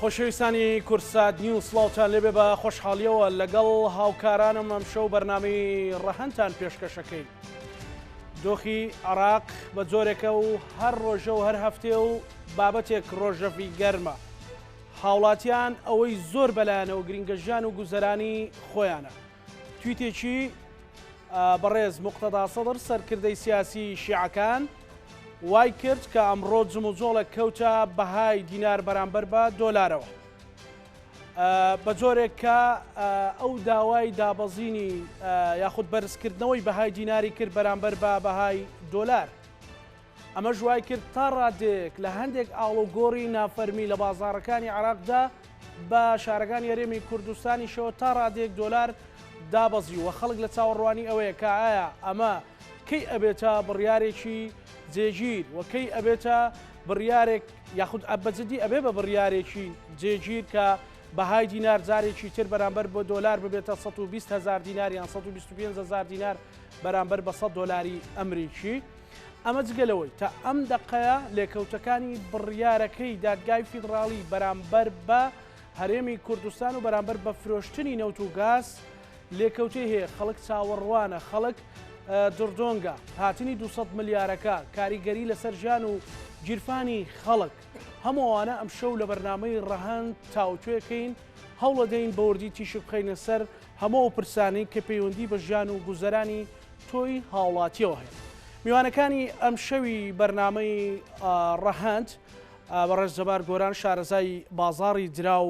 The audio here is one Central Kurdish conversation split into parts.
خۆشەویستانی کورسات نیوز سڵاوتان لێبێ بە خۆشحاڵیەوە لەگەڵ هاوکارانم ئەم شەو بەرنامەی ڕەهەنتان پێشکەشەکەین. دۆخی عێراق بە جۆرێکە و هەر ڕۆژە و هەر هەفتێ و بابەتێک ڕۆژەفی گەرمە. هاوڵاتیان ئەوەی زۆر بەلایەنەوە گرنگەژان و گوزەرانی خۆیانە. تویتێکی بەڕێز موقتەدا سەدر سەرکردەی سیاسی شیعەکان وای کرد کە ئەمڕۆ جموجۆڵە کەوتە بەهای دینار بەرامبەر بە دۆلارەوە بە جۆرێک کە ئەو داوای دابەزینی یاخود بەرزکردنەوەی بەهای دیناری کرد بەرامبەر بە بەهای دۆلار. ئەمە ژوای کرد تا ڕادێک لە هەندێک ئاڵۆگۆڕی نافەرمی لە بازاڕەکانی عێراقدا بە شارەکانی هەرێمی کوردستانیشەوە تا ڕادێک دۆلار دابەزی و خەڵک لە چاوەڕوانی ئەوەیە کە ئایا ئەمە کەی ئەبێتە بڕیارێکی جێگیر وەکەی ئەبێتە بڕیارێک یاخود ئەبەجددی ئەبێ بە بڕیارێکی جێگیر کە بەهای دینار جارێکی تر بەرامبەر بۆ دۆلار ببێتە 120,000 دینار یان 125,000 دینار بەرامبەر بە 100 دۆلاری ئەمریکی. ئەمە جگەلەوەی تا ئەم دقەیە لێکەوتەکانی بڕیارەکەی دادگای فیدراڵی بەرامبەر بە هەرێمی کوردستان و بەرامبەر بە فرۆشتنی نەوت و گاز لێکەوتەی هەیە. خەڵک چاوەڕوانە، خەڵک دڕدۆنگە، هاتنی 200 ملیارەکە، کاریگەری لەسەر ژیان و گیرفانی خەڵک هەمووانە ئەم شەو لە بەرنامەی ڕەهەند تاوتوێکەین هەوڵە دەین بەوردی تیشک بخەینە سەر هەموو پرسانەی کە پەیوەندی بە ژیان و گوزەرانی تۆی هاوڵاتیەوە هەیە. میوانەکانی ئەم شەوی بەرنامەی ڕەهەند بەڕێز جەبار گۆران شارەزای بازاڕی دراو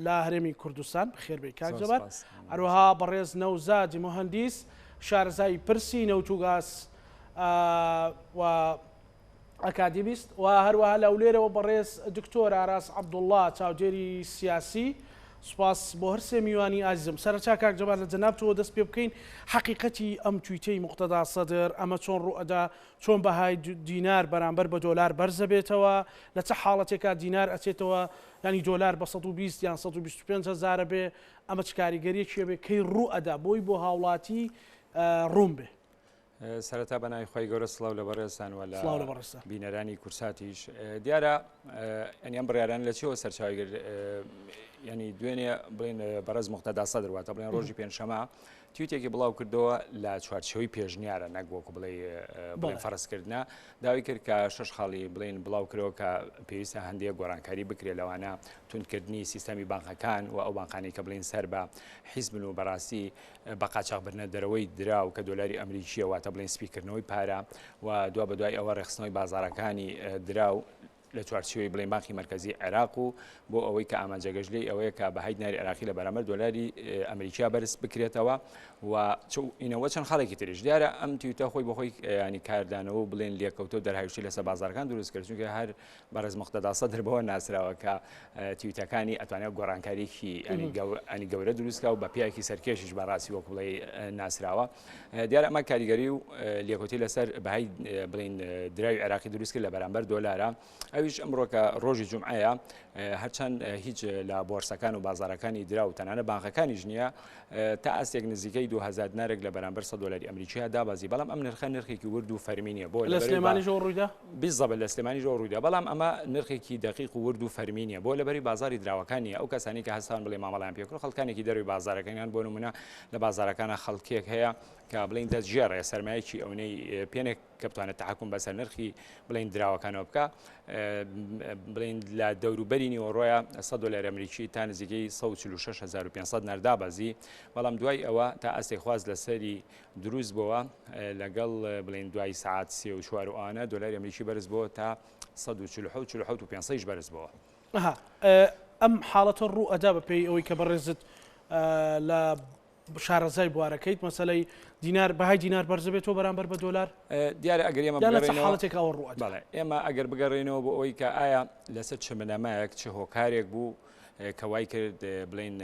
لە هەرێمی کوردستان بەخێربێ کاک جەبار، هەروەها بەڕێز نەوزادی مهەندیس شارەزای پرسی نەوت و گاز و ئەکادیمیست و هەروەها لەولێرەوە بەڕێز دکتۆر ئاراس عەبدوڵڵا چاودێری سیاسی. سوپاس بۆ هەر سێ میوانی ئازیزم. سەرەتا کاک جەبار لە جەنابتەوە دەست پێ بکەین حەقیقەتی ئەم تویتەی موقتەدا سەدر ئەمە چۆن ڕوئەدا، چۆن بەهای دینار بەرامبەر بە دۆلار بەرزە بێتەوە، لە چه حاڵەتێکا دینار ئەچێتەوە ینی دۆلار بە 120 یان 125,000 بێ، ئەمە چ کاریگەریەکیە بێ کەی ڕوئەدا بۆی بۆ هاوڵاتی ڕوون بێ. سەرەتا بەناوی خۆی گەورە سڵاو لە بەڕێزان و لە بینەرانی کورساتیش. دیارە ئەنیان بڕیاران لە چێوە سەرچاوی ینی دوێنێ بڵێن بەڕێز موقتەدا سەدر واتە بڵێن ڕۆژی پێنجشەمە تویتێکی بڵاو کردەوە لە چوارچەوەی پێشنیارە نەک وەکو بڵێن فەرزکردە داوای کرد کە 6 خاڵی بڵێن بڵاو کردەوە کە پێویستە هەندێک گۆڕانکاری بکرێت لەوانە تونکردنی سیستەمی بانقەکان و ئەو بانقانی کە بڵێن سەر بە حیزبن و بەڕاستی بە قاچاقبرنە دەرەوەی دراو کە دۆلاری ئەمریکیە واتە بڵێن سپیکردنەوەی پارە و دوا بەدوای ئەوە ڕێخستنەوەی بازاڕەکانی دراو لە چوارچێوەی بڵێن بانقی مرکزی عێراق و بۆ ئەوەی کە ئاماجەگەشتلەی ئەوەیە کە بەهای دیناری عێراقی لە بەرامبەر دۆلاری ئەمریکا بەرز بکرێتەوە و ئینەوە چەند خاڵێکی تریش دیارە ئەم تویتە خۆی بەخۆی ینی کاردانەوە و بڵێن لێکەوتە دەرهاوشی لەسەر بازارەکان دروست کرد چونکە هەر بەڕێز موقتەدا سەدر بەوە ناسراوە کە تویتەکانی ئەتوانێت گۆڕانکاریی ئەنی گەورە دروستکە و بە پیاکی سەرکێشیش بەڕاستی وەکو بڵێ ناسراوە. دیارە ئەمە کاریگەری و لێکۆتی لەسەر بەهای بڵێن دراوی عێراقی دروست کرد لە بەرامبەر دۆلارە. ئەویش ئەمڕۆکە ڕۆژی جومعەیە هەرچەند هیچ لە بۆرسەکان و بازارەکانی درا و تەنانە بانقەکانیش نییە تا ئەستێک نزیکەی 2000 دینارێک لە بەرامبەر 100 دۆلاری ئەمریکیە دابازی، بەڵام ئەم نرخە نرخێکی ورد و فەرمینیە بۆ لە سلێمانیشەوە ڕوویدا بیزەبە لە سلێمانیشەوە ڕوویدا، بەڵام ئەمە نرخێکی دقیق و ورد و فەرمینیە بۆ لەبەری بازاری دراوەکانیە. ئەو کەسانی کە هەستان بڵێ مامەڵیان پێکڕۆ خەڵکانێکی دەروی بازارەکەیان بۆ نمونە لە بازارەکانە خەڵکێک هەیە کە بڵین دەستژێڕێ سەرمایەکی ئەوەی پێنێک کە بتوانێت تحکم بەسەر نرخی بڵین دراوەکانەوە بکە بڵین لە دەوروبەری نیوەڕۆیە 100 دۆلار ئەمریکی تا نزیکەی 146,500 نەردابەزی، بەڵام دوای ئەوە تا ئەستێک خواست لەسەری دروست بووە لەگەڵ بڵین دوای سعات 3 و ئانە دۆلاری ئەمریکی بەرز بووە تا 147,500 بەرز بووە. ئەم حاڵەتە ڕوو ئەدا بە پێی ئەوەی کە بەڕێزت لە شارەزای بوارەکەیت مەسەلەی دینار بەهای دینار بەرز بێتەوە بەرامبەر بە دۆلار. دیارە ئەگەر ئێمە حاڵەتێک ئەوە ڕوو بەڵێ ئێمە ئەگەر بگەڕێنەوە بۆ ئەوەی کە ئایا لەسەر چ بنەمایەک چه هۆکارێک بوو کە وای کرد بڵین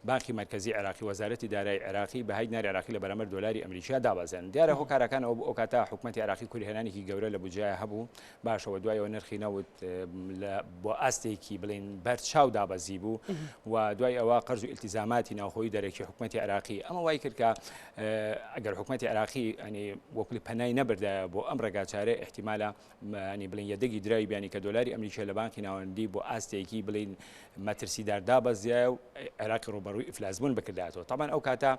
بانکی مرکزی عراقی وەزارەتی دارایی عراقی بەهای دیناری عراقی لە بەرامبەر دۆلاری ئەمریکا دابەزێن. دیارە هۆکارەکان ئەو کاتە حکوومەتی عراقی کوریهێنانێکی گەورە لە بودجەیە هەبوو، باشەوە دوایەوە نرخی نەوت بۆ ئاستێکی بڵێن بەرچاو دابەزی بوو و دوای ئەوە قەرز و ئیلتیزاماتی ناوخۆیی دەرەکی حکوومەتی عراقی ئەمە وای کرد کە ئەگەر حکوومەتی عراقی ئەنی وەکولی پەنای نەبردایە بۆ ئەم ڕێگاچارە احتیمالە ئەنی بڵێن یەدەگی درای بیانی کە دۆلاری ئەمریکا لە بانکی ناوەندی بۆ ئاستێکی بڵێن مەترسیدار دابەزیایە و عێراقی ڕوبەڕووی ئیفلاسبوون بکرداتەوە. طبعا ئەو کاتە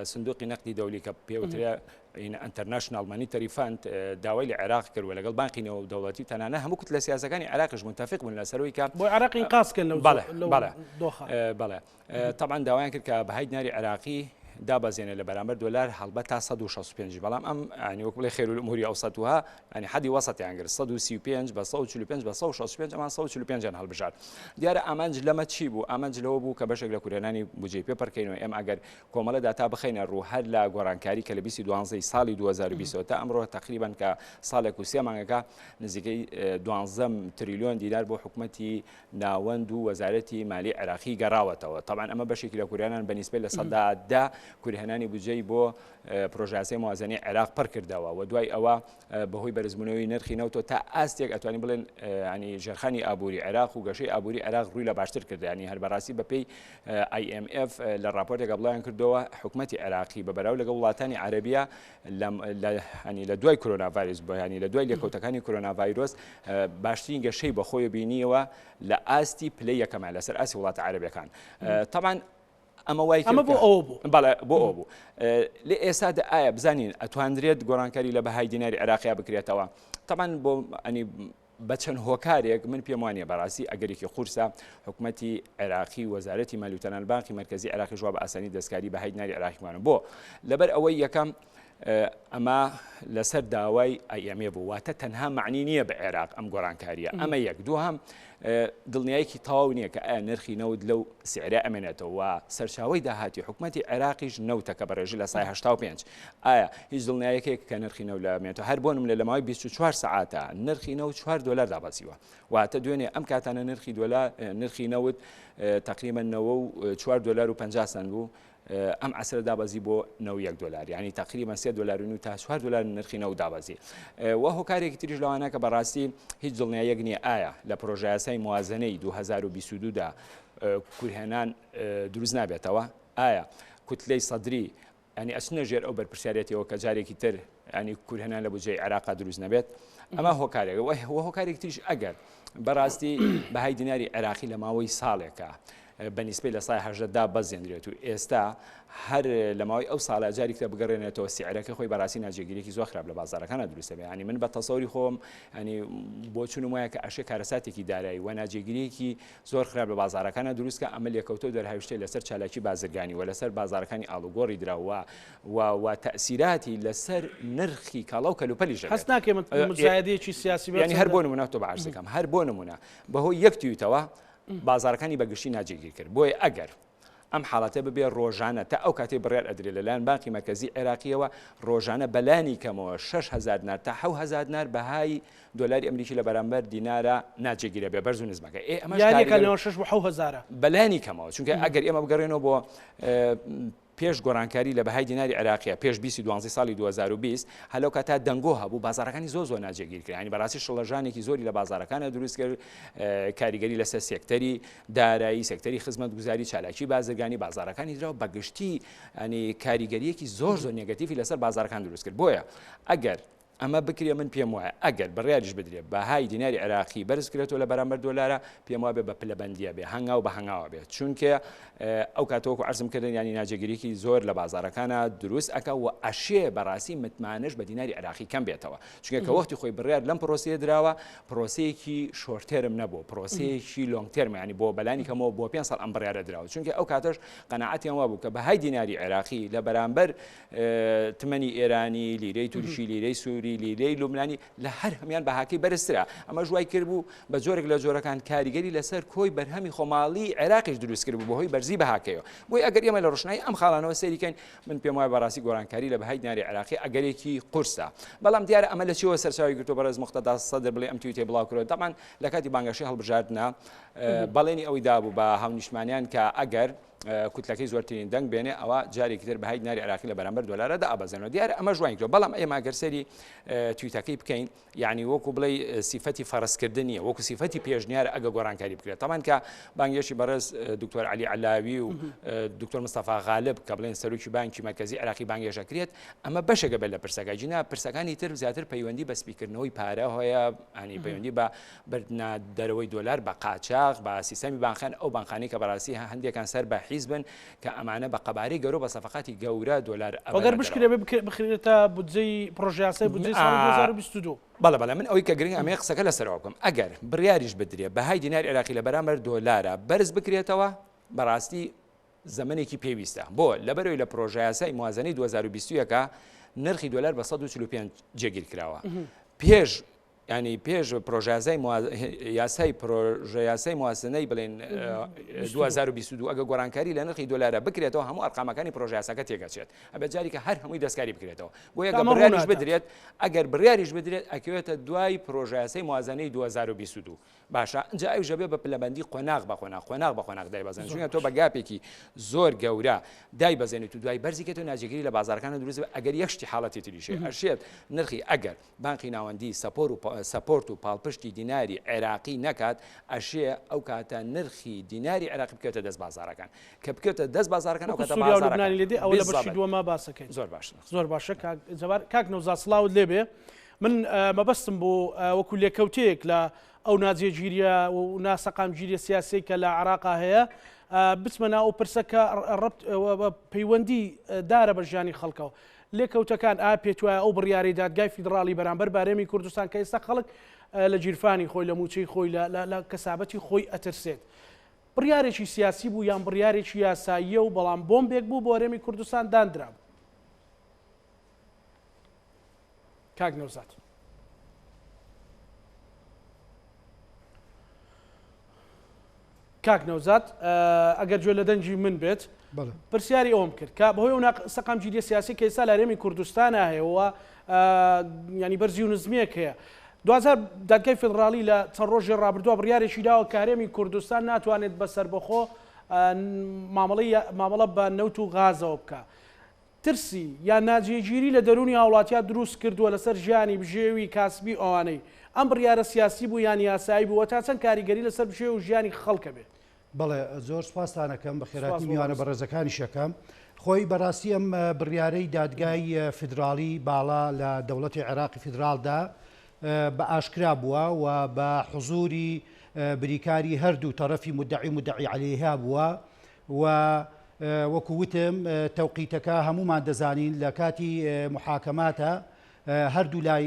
سندوقی نەقدی دەولی کە پێوترە ئینتەرناشنال مانیتەری فەند داوای لە عێراق کردووە لەگەڵ بانکی نەوە دەوڵەتی تەنانە هەموو کتلە سیاسەکانی عێراقیش متفق بوون لەسەرەوەی کە بۆ عێراق ئینقاذکردن بەڵێ طبعا داوایان کرد کە بەهای دیناری عێراقی دابەزێنە لە بەرامبەر دۆلار هەڵبەت تا 165 بەڵام ئەم ینی وەک بڵێ خێر الئوموری ئەوسەتوها ینی حەدی وەسەتیان کرد 135 بە 145 بە 165 ئەمان 145 هەڵبژار. دیارە ئامانج لەمە چی بوو؟ ئامانج لەوە بوو کە بەشێک لە کوریهێنانی بودجەی پێپەڕکەینەوە ئێمە ئەگەر کۆمەڵە داتا بخەینە ڕوو هەر لە گۆڕانکاری کە لە 2012 ساڵی 2020 تا ئەمڕۆ تقریبا کە ساڵێک و سێ مانگەکە نزیکەی 12 تریلیۆن دینار بۆ حکوومەتی ناوەند و وەزارەتی مالی عێراقی گەڕاوەتەوە. طبعا ئەمە بەشێکی لە کوریهێنان بەنسبەت لە سەدا کوریهێنانی بودجەی بۆ پرۆژاسەی موازنەی عێراق پڕ کردەوە و دوای ئەوە بەهۆی بەرزبوونەوەی نرخی نەوتۆ تا ئاستێک ئەتوانین بڵێن ینی ژێرخانی ئابووری عێراق و گەشەی ئابووری عێراق ڕووی لە باشتر کرد. ینی هەر بەڕاستی بەپێی IMF لە راپۆرتێکە بڵیان کردەوە حکوومەتی عێراقی بە بەراو لەگەڵ وڵاتانی عەرەبیە لە دوای کۆرۆنا ڤایرۆس بۆ ینی لە دوای لێکەوتەکانی کۆرۆنا ڤایرۆس باشترین گەشەی بەخۆی بینیەوە لە ئاستی پلەی یەکەمان لەسەر ئاسی وڵاتە عەرەبیەکان. طبعا ئەمە وای بۆ ئەوە بوو بۆ ئەو بوو لێ ئێستادا ئایا بزانین ئەتوانرێت گۆڕانکاری لە بەهای دیناری عێراقیا بکرێتەوە. طبعا بۆ ئەنی بە چەند هۆکارێک من پێم وانە بەڕاستی ئەگەرێکی قورسە حکوومەتی عێراقی وەزارەتی مالیوتەنان بانکی مرکزی عێراقی ژوا بە ئاسانی دەستکاری بەهای دیناری عێراقیمانە بۆ لەبەر ئەوەی یەکەم ئەمە لەسەر داوای IMF بوو واتە تەنها معنی نییە بە عێراق ئەم گۆڕانکاریە ئەمە یەک دووهەم دڵنیایەکی تەواو نییە کە ئایا نرخی نەوت لەو سعرە ئەمێنێتەوە و سەرچاوەی داهاتی حکوومەتی عێراقیش نەوتەکە بەڕێژی لە سای 85 ئایا هیچ دڵنیایەکێک کە نرخی نەوت لەمێنێتەوە هەر بۆ نمونە لە ماوەی 24 سەعاتە نرخی نەوت 4 دلار دابەزیوە واتە دوێنێ ئەم کاتانە نرخی نەوت تقریبا 4 دلار و 50 سنت بوو ئەم عسرە دابەزی بۆ 91 دلار یعنی تقریبا 3 دلار و تا 4 دلار نرخی نەوت دابەزی و هۆکارێکی تریش لەوانە کە بەڕاستی هیچ دڵنیایەک نییە ئایا لە پرۆژەیاسای موازنەی 2022دا کوریهێنان دروست نابێتەوە ئایا کوتلەی سەدری ینی ئەچنە ژێر ئەو بەرپرسیارەتەوە کە جارێکی تر ینی کوریهێنان لە بودجەی عێراق دروست نەبێت ئەمە هۆکارێک هۆکارێک تریش ئەگەر بەڕاستی بەهای دیناری عێراقی لە ماوەی ساڵێکە بەنسبەی لە سای 18دا بەزێنرێت و ئێستا هەر لە ماوەی ئەو ساڵە جارێکتە بگەڕێنێتەوە سیعرەکە خۆی بەڕاستی ناجێگیرێکی زۆر خراپ لە بازارەکانە دروستە بێ ینی من بە تەسەوری خۆم ینی بۆ چون وایە کە ئەشێ کارەساتێکی دارایی و ناجێگیرێکی زۆر خراپ لە بازارەکانە دروستکە ئەمە لێکەوتۆ دەرهاوشتەی لەسەر چالاکی بازرگانی و لەسەر بازارەکانی ئاڵوگۆڕی دراوە و تەسیراتی لەسەر نرخی کاڵاو کەلوپەلیش هەست ناکەم مساعدەیەکی سیاسی ینی هەر بۆ نمونە تۆ بەعرز دەکەم هەر بۆ نمونە بەهۆی یەکتیوتەوە بازارەکانی بەگشتی ناجێگیر کرد بۆیە ئەگەر ئەم حاڵەتە ببێ ڕۆژانە تا ئەو کاتێ بڕێر ئەدرێت لەلایەن بانکی مرکزی عێراقیەوە ڕۆژانە بەلانی کەمەوە 6,000 دینار تا 7,000 دینار بەهای دۆلاری ئەمریکی لە بەرامبەر دینارە ناجێگیرە بێ بەرز و نزمەکە بەلانی کەمەوە چونکە ئەگەر ئێمە بگەڕێنەوە بۆ پێش گۆڕانکاری لە بەهای دیناری عێراقیە پێش 2012 ساڵی 2020 هەلو کاتا دەنگۆ هەبوو بازارەکانی زۆر ناجێگیر کرد ینی بەڕاستی شڵەژانێکی زۆری لە بازارەکانە دروست کرد کاریگەری لەسەر سێکتەری دارایی سێکتەری خزمەتگوزاری چالاکی بازرگانی بازارەکانی درا بەگشتی ینی کاریگەریەکی زۆر نێگەتیڤی لەسەر بازارەکان دروست کرد بۆیە ئەگەر ئەمە بکرێ من پێم وایە ئەگەر بڕیاریش بدرێت بەهای دیناری عێراقی بەرز کرێتەوە لە بەرامبەر دۆلارە پێم وابێ بە پلەبەندیە بێ هەنگاو بە هەنگاوە بێت چونکە ئەو کاتەوەکو عەرزم کردن ینی ناجێگیرێکی زۆر لە بازارەکانە دروست ئەکە و ئەشێ بەڕاستی متمانەش بە دیناری عێراقی کەم بێتەوە چونکە کە وەختی خۆی بڕیار لەم پرۆسەیە دراوە پرۆسەیەکی شۆرتێرم نەبوو پرۆسەیەکی لۆنگتێرمە ینی بۆ بەلانی کەمەوە بۆ 5 ساڵ ئەم بڕیارە دراوە چونکە ئەو کاتەش قەناعەتیان وابوو کە بەهای دیناری عێراقی لە بەرامبەر تمەنی ئێرانی لیرەی تورکی لیرەی سووری لیرەی لوبنانی لە هەر هەمان بەهاکەی بەرزترە ئەمە ژوای کرد بوو بە جۆرێک لە جۆرەکان کاریگەری لەسەر کۆی بەرهەمی خۆماڵی عێراقیش دروست کرد بوو بەهۆی بەرزی بەهاکەیەوە بۆی ئەگەر ئێمە لە ڕۆژنایی ئەم خاڵانەوە سەیریکەین من پێم وایە بەڕاستی گۆڕانکاری لە بەهای دیناری عێراقی ئەگەرێکی قورسە بەڵام دیارە ئەمە لە چیەوە سەرچاوی گرتووە بەڕێز موختەدا سەدر بڵێ ئەم تویتێ بڵاو کردەوە دەمان لە کاتی بانگەشەی هەڵبژاردنە بەڵێنی ئەوەی دابوو بە هاونیشتمانیان کە ئەگەر کوتلەکەی زۆرترین دەنگ بێنێ ئەوە جارێکی تر بەهای دیناری عێراقی لە بەرامبەر دۆلارەدا ئابەزێنەوە. دیارە ئەمە جوانیکرێت، بەڵام ئێمە ئەگەر سەری تویتەکەی بکەین یعنی وەکو بڵێ سیفەتی فەرزکردن نیە، وەکو سیفەتی پێشنیارە ئەگە گۆڕانکاری بکرێت. تەمان کە بانگێشی بەڕێز دکتۆر علی علاوی و دکتۆر مستەفا غالب کە بڵێن سەرۆکی بانکی مرکزی عێراقی بانگێژەکرێت، ئەمە بەشێکە بێت لە پرسەکە. جینا پرسەکانی تر زیاتر پەیوەندی بە سپیکردنەوەی پارە هەیە، ئەنی پەیوەندی بە بەرنادەرەوەی دۆلار بە قاچاق بە سیستەمی بانخان ئەو بانخانەی کە بەڕاستی هەندێکان سەر بە حیزبن کە ئەمانە بە قەبارەی گەورە بە سەفقاتی گەورە دۆلار ئەگەر بشکرێ بخرێتە بودجەی پرۆژه یاسای بودجەی ساڵی 2022. بەڵێ من ئەوەی کە گرنگ ئەمێ قسەکە لەسەرەوە بکەم، ئەگەر بڕیاریش بدرێ بەهای دیناری عێراقی لە بەرامبەر دۆلارە بەرز بکرێتەوە بەڕاستی زەمنێکی پێویستە بۆ لەبەرەوەی لە پرۆژه یاسای موازنەی 2021 نرخی دۆلار بە 145 جێگیر کراوە. ینی پێش یاسای پرۆژه یاسای موازنەی بڵێن 2022 ئەگە گۆڕانکاری لە نرخی دۆلارە بکرێتەوە هەموو ئەرقامەکانی پرۆژه یاساکە تێگەچێت، ئەبێت جاری کە هەر هەمووی دەستکاری بکرێتەوە. بۆ یەکە بڕیاریش بدرێت، ئەگەر بڕیاریش بدرێت ئەکەوێتە دوای پرۆژه یاسای موازنەی 2022. باشە ئەنجا ئەو ژەبێ بە پلەبەندی قۆناغ بە قۆناغ دایبەزێن، چونکە تۆ بە گاپێکی زۆر گەورە دایبەزێنیت و دوای بەرزیکێت و ناجێگیری لە بازارەکانە دروست بێت. ئەگەر یەکشتی حاڵەتی تریشێ ئەشێت نرخی ئەگەر بانکی ناوەندی سەپۆرت و پاڵپشتی دیناری عێراقی نەکات، ئەشێ ئەو کاتە نرخی دیناری عێراقی بکەوتە دەست بازارەکان کە بکەوتە دەست بازارەکان ئەو کاتە بازارەکانی لێدێ ئەو لە بەشی دووەما باسەکەین. زۆر باشە کاک نەوزاد سڵاوت لێبێ. من مەبەستم بۆ وەکو لێکەوتەیەک لە ئەو ناجێگیریە و ناسەقامگیریە سیاسی کە لە عێراقا هەیە بچمەنا ئەو پرسەکە پەیوەندی دارە بە ژیانی خەڵکەوە. لێکەوتەکان ئا پێت وایە ئەو بڕیاری دادگای فیدراڵی بەرامبەر بارەمی کوردستان کە ئێستا خەڵک لە گیرفانی خۆی لە موچەی خۆی لە کەسابەتی خۆی ئەترسێت، بڕیارێکی سیاسی بوو یان بڕیارێکی یاساییە و بەڵام بۆمبێک بوو بۆ هەرێمی کوردستان دانرا بوو؟ کاک نەوزاد. کاک نەوزاد ئەگەر گوێ لە دەنجی من بێت پرسیاری ئەوم کرد کە بەهۆی ئەو سەقامگیریە سیاسی کە ئێستا لە هەرێمی کوردستانە هەیەەوە ینی بەرزی و نزمێک هەیە، دوازار دادگای فیدراڵی لە چەند ڕۆژی ڕابردووە بڕیارێکی داوە کە هەرێمی کوردستان ناتوانێت بەسەر بەخۆ مامەڵە بە نەوت و غازەوە بکە. ترسی یان ناجێگیری لە دەرونی هاوڵاتیان دروست کردووە لەسەر ژیانی بژێوی کاسبی ئەوانەی ئەم بڕیارە سیاسی بوو یان یاسایی بووە تا چەند کاریگەری لەسەر بژێ و ژیانی خەڵکە بێت؟ بەڵێ زۆر سپاسانەکەم بە خێراتی میوانە بەڕێزەکانی شەکەم. خۆی بەڕاستی ئەم بڕیارەی دادگای فیدراڵی باڵا لە دەوڵەتی عێراقی فیدراڵدا بە ئاشکرا بووە و بە حزوری بریکاری هەردوو تەرەفی مدعی عەلەیها بووە و وەکو وتم تەوقیتەکە هەمومان دەزانین لە کاتی محاکەماتە هەردوو لای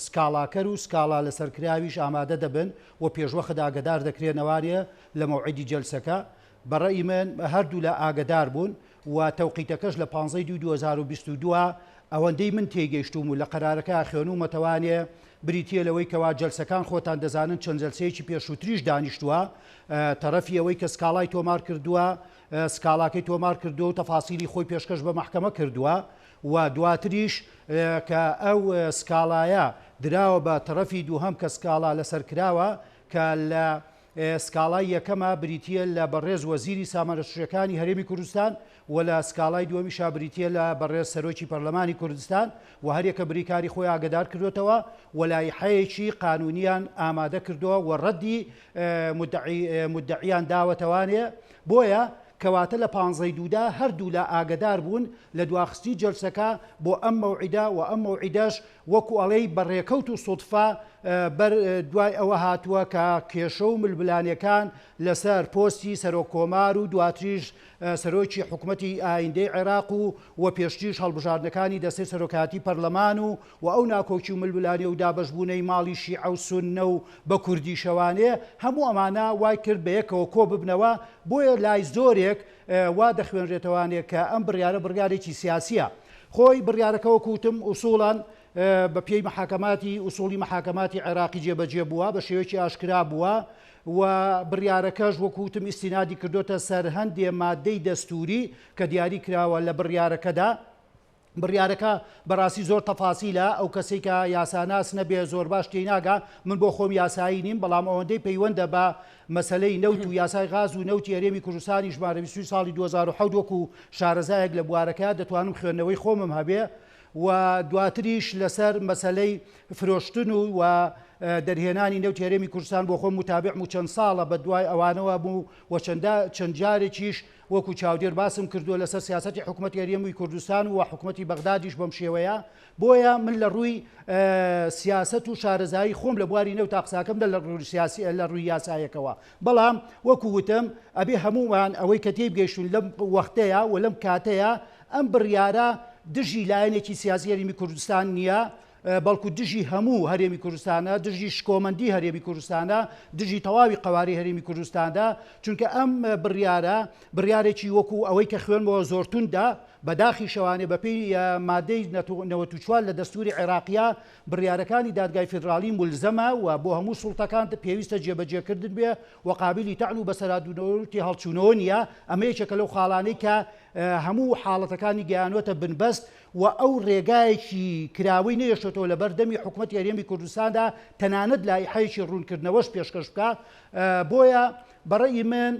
سکاڵاکەر و سکاڵا لەسەرکراویش ئامادە دەبن و پێشوەخت ئاگدار دەکرێنەوانە لە مەوعیدی جەلسەکە. بەڕێی من هەردوو لە ئاگدار بوون و تەوقیتەکەش لە 15/2/2022 ئەوەندەی من تێگەیشتوم و لە قەرارەکە خوێنومەتەوانێ بریتە لەوەی کەوا جەلسەکان خۆتان دەزانن چەند جەلسەیەکی پێشووتریش دانیشتووە تەرەفی ئەوەی کە سکاڵای تۆمار کردووە سکاڵاکەی تۆمار کردو و تەفاسیلی خۆی پێشکەش بە محکەمە کردووە و دواتریش کە ئەو سکاڵایە دراوە بە تەرەفی دووهەم کە سکاڵا لەسەر کراوە کە لە سکاڵای یەکەمە بریتە لە بەڕێز وەزیری سامانەشەکانی هەرێمی کوردستان و لە سکاڵای دووەمیشا بریتە لە بەڕێز سەرۆکی پەرلەمانی کوردستان و هەرێکە بریکاری خۆی ئاگدار کردوێتەوە و لایحەیەکی قانونیان ئامادە کردووە و ڕەدی مدعیان داوەتەوانێ. بۆیە کەواتە لە 15/2 هەردوو لە ئاگدار بوون لە دواخستی جەلسەکە بۆ ئەم مەوعیدا و ئەم مەوعیدەش وەکو ئەڵەی بەڕێکەوت و سوتفا دوای ئەوە هاتووە کە کێشە و ملبلانیەکان لەسەر پۆستی سەرۆکۆمار و دواتریش سەرۆکی حکوومەتی ئایندەی عێراق و پێشتیش هەڵبژاردنەکانی دەستەی سەرۆکاتی پەرلەمان و ئەو ناکۆکی و ملبلانیە و دابەشبوونەی ماڵی شیعە و سوننە و بە کوردی شەوانێ هەموو ئەمانە وای کرد بە یەکەوە کۆ ببنەوە. بۆیە لای زۆرێک وا دەخوێنرێتەوانێت کە ئەم بڕیارێکی سیاسیە. خۆی بڕیارەکەەوە کوتم ئوسوڵان بە پێی محاکەماتی ئوسوڵی محاکەماتی عێراقی جێبەجێ بووە بە شێوەیەکی ئاشکرا بووە و بڕیارەکەش وەکوتم ئیسینادی کردوتە سەر هەندێ مادەی دەستوری کە دیاری کراوە لە بڕیارەکەدا بڕیارەکە بەڕاستی زۆر تەفاسیلە ئەو کەسێک کە یاساناس نەبێ زۆر باش تێناگا من بۆ خۆم یاسایی نیم بەڵام ئەوەندەی پەیوەندە بە مەسلەی نەوت و یاسای غاز و نەوتی هەرێمی کوردستانی ژمارە 20 ساڵی 2007 وەکو شارەزایەک لە بوارەکە دەتوانم خوێندنەوەی خۆمم هەبێ و دواتریش لەسەر مەسلەی فرۆشتن و دەرهێنانی نەوت هەرێمی کوردستان بۆ خۆم متابع و چەند ساڵە بە دوای ئەوانەوە بوو و چەند جارێکیش وەکو چاودێر باسم کردووە لەسەر سیاسەتی حکوومەتی هەرێمی کوردستان و حکوومەتی بەغدادیش بەم شێوەیە بۆیە من لە ڕووی سیاست و شارەزایی خۆم لە بواری نەوت تا قساکەمدا لە ڕووی یاسایەکەوە بەڵام وەکو وتم ئەبێ هەمومان ئەوەی کە تێبگەیشتون لەم وەختەیە و لەم کاتەیە ئەم بڕیارە دژی لایەنێکی سیاسی هەرێمی کوردستان نییە بەڵکو دژی هەموو هەرێمی کوردستانە دژی شکۆمەندی هەرێمی کوردستانە دژی تەواوی قەواری هەرێمی کوردستاندا چونکە ئەم بڕیارێکی وەکو ئەوەی کە خوێنمەوە زۆرتوندا بەداخی شەوانێ بەپێی مادەی 94 لە دەستوری عێراقیە بڕیارەکانی دادگای فیدرالی مولزەمە و بۆ هەموو سوڵتەکان پێویستە جێبەجێکردن بێ و قابلی تەعن و بەسەرادونەوەی هەڵچوونەوە نیە ئەمە یەکێکە لەو خاڵانەی کە هەموو حاڵەتەکانی گەیانوەتە بنبەست و ئەو ڕێگایەکی کراوەی نەیەشێتەوە لە بەردەمی حکوومەتی هەرێمی کوردستاندا تەنانەت لایحەیەکی ڕوونکردنەوەش پێشکەش بکە بۆیە بەڕێی من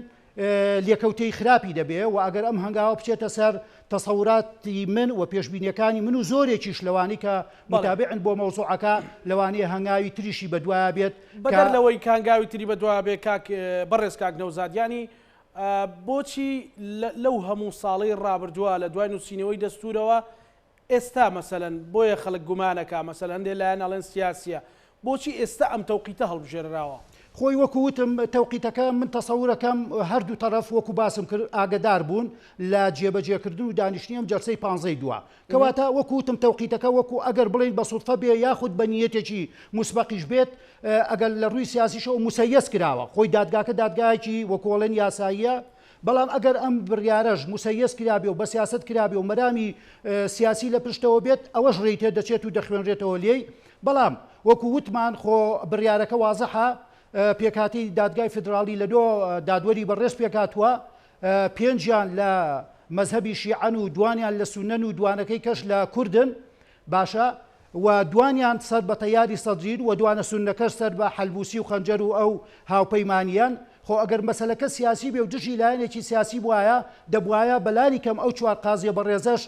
لێکەوتەی خراپی دەبێ و ئەگەر ئەم هەنگاوە بچێتە سەر تەسەوراتی من و پێشبینیەکانی من و زۆرێکیش لەوانی کە متابعن بۆ مەوزوعەکە لەوانەیە هەنگاوی تریشی بەدوایە بێت بەدەر لەوەی کانگاوی تری بەدوایە بێ بەڕێز کاک نەوزادیانی بۆچی لەو هەموو ساڵەی ڕابردووە لە دوای نووسینەوەی دەستورەوە ئێستا مەسەلەن بۆیە خەڵک گومانەکە مەسەلەن هەندێک لایەن ئەڵێن سیاسیە بۆچی ئێستا ئەم تەوقیتە هەڵبژێرراوە خۆی وەکووتم تەوقیتەکە من تەسەورەکەم هەردوو تەرەف وەکو باسم کرد ئاگدار بوون لە جێبەجێکردن و دانیشتنی ئەم جەلسەی 15 دووە کەواتە وەکووتم تەوقیتەکە وەکو ئەگەر بڵین بە سوودفە بێ یاخود بە نیەتێکی موسبەقیش بێت ئەگەر لە ڕووی سیاسیشەوە موسەیەس کراوە خۆی دادگاکە دادگایەکی وەکوڵێن یاساییە بەڵام ئەگەر ئەم بڕیارەش موسەیەس کرابێ و بە سیاست کرابێ و مەرامی سیاسی لە پشتەوە بێت ئەوەش ڕێیتێ دەچێت و دەخوێنرێتەوە لێی بەڵام وەکو وتمان خۆ بڕیارەکە وازەحە پێکاتی دادگای فدرالی لە دۆ دادوەری بەڕێز پێکاتوە پێنجیان لە مەزهبی شیعەن و دوانیان لە سونەن و دوانەکەی کەش لە کوردن باشە و دوانیان سەر بە تەیاری سەدرین و دوانە سونەکەش سەر بە حەلبوسی و خەنجەر و ئەو هاوپەیمانیان خۆ ئەگەر مەسەلەکە سیاسی بێ و دژی لایەنێکی سیاسی بواە دەبواە بەلانی کەم ئەو چوار قازیە بەڕێزەش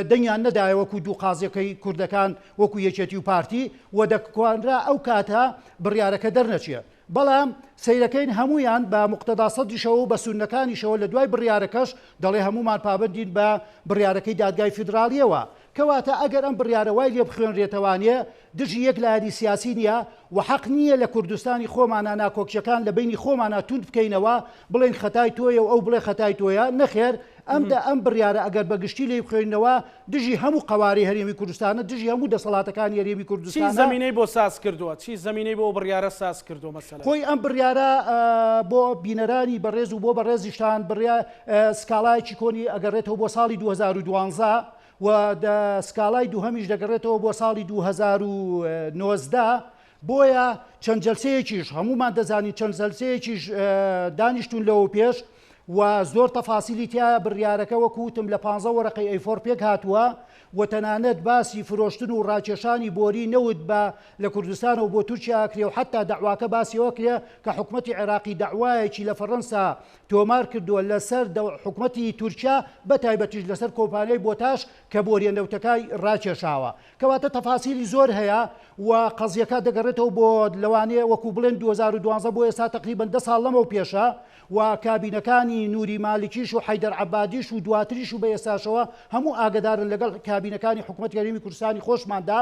دەنگیان نەدایە وەکو دوو قازیەکەی کوردەکان وەکو یەکێتی و پارتی و دەکوانرا ئەو کاتە بڕیارەکە دەرنەچێت بەڵام سیرەکەین هەمویان بە مقتەدا سەدیشەوە و بە سونەکانیشەوە لە دوای بڕیارەکەش دەڵێ هەمومان پابندین بە بڕیارەکەی دادگای فیدرالیەوە کەواتە ئەگەر ئەم بڕیارە وای لێ بخوێنرێتەوانێ دژی یەک لایەنی سیاسی نییە و حەق نییە لە کوردستانی خۆمانە ناکۆکچەکان لە بینی خۆمانە توند بکەینەوە بڵێن خەتای تۆیە و ئەو بڵێ خەتای تۆیە نەخێر ئەم بڕیارە ئەگەر بەگشتی لێ بخوێنەوە دژی هەموو قەواری هەرێمی کوردستانە دژی هەموو دەسەڵاتەکانی هەرێمی کوردستان چی زمینەی بۆ ساز کردووە چی زمینەی بۆ بڕیارە ساز کردو مەسەلەن خۆی ئەم بڕیارە بۆ بینەرانی بەڕێز و بۆ بەڕێزیشتان بڕیار سکاڵایکی کۆنی ئەگەڕێتەوە بۆ ساڵی 2012 و سکاڵای دووهەمیش دەگەڕێتەوە بۆ ساڵی 2019 بۆیە چەند جەلسەیەکیش هەمومان دەزانین چەند جەلسەیەکیش دانیشتون لەوە پێش و زۆر تەفاسیلی تیا بڕیارەکە وەکوتم لە 15 وەرەقەی ئەیفۆر پێک هاتووە و تەنانەت باسی فرۆشتن و ڕاکێشانی بۆری نەوت بە لە کوردستانەوە بۆ تورکیا کرێ و حتا داواکە باسیەوە کرێ کە حکوومەتی عێراقی داوایەکی لە فەڕەنسا تۆمار کردووە لەسەر حکوومەتی تورکیا بەتایبەتیش لەسەر کۆمپانیای بۆتاش کە بۆریەنەوتەکەی ڕاکێشاوە کەواتە تەفاسیلی زۆر هەیە و قەزیەکە دەگەڕێتەوە بۆ لەوانەیە وەکو بڵێن 2012 بۆ ئێستا تقریبا 10 ساڵ لەمەوە پێشە و کابینەکانی نوری مالکیش و حەیدەر عەبادیش و دواتریش و بە ئێستاشەوە هەموو ئاگدارن لەگەڵ کابینەکانی حکوومەتی هەرێمی کوردستانی خۆشماندا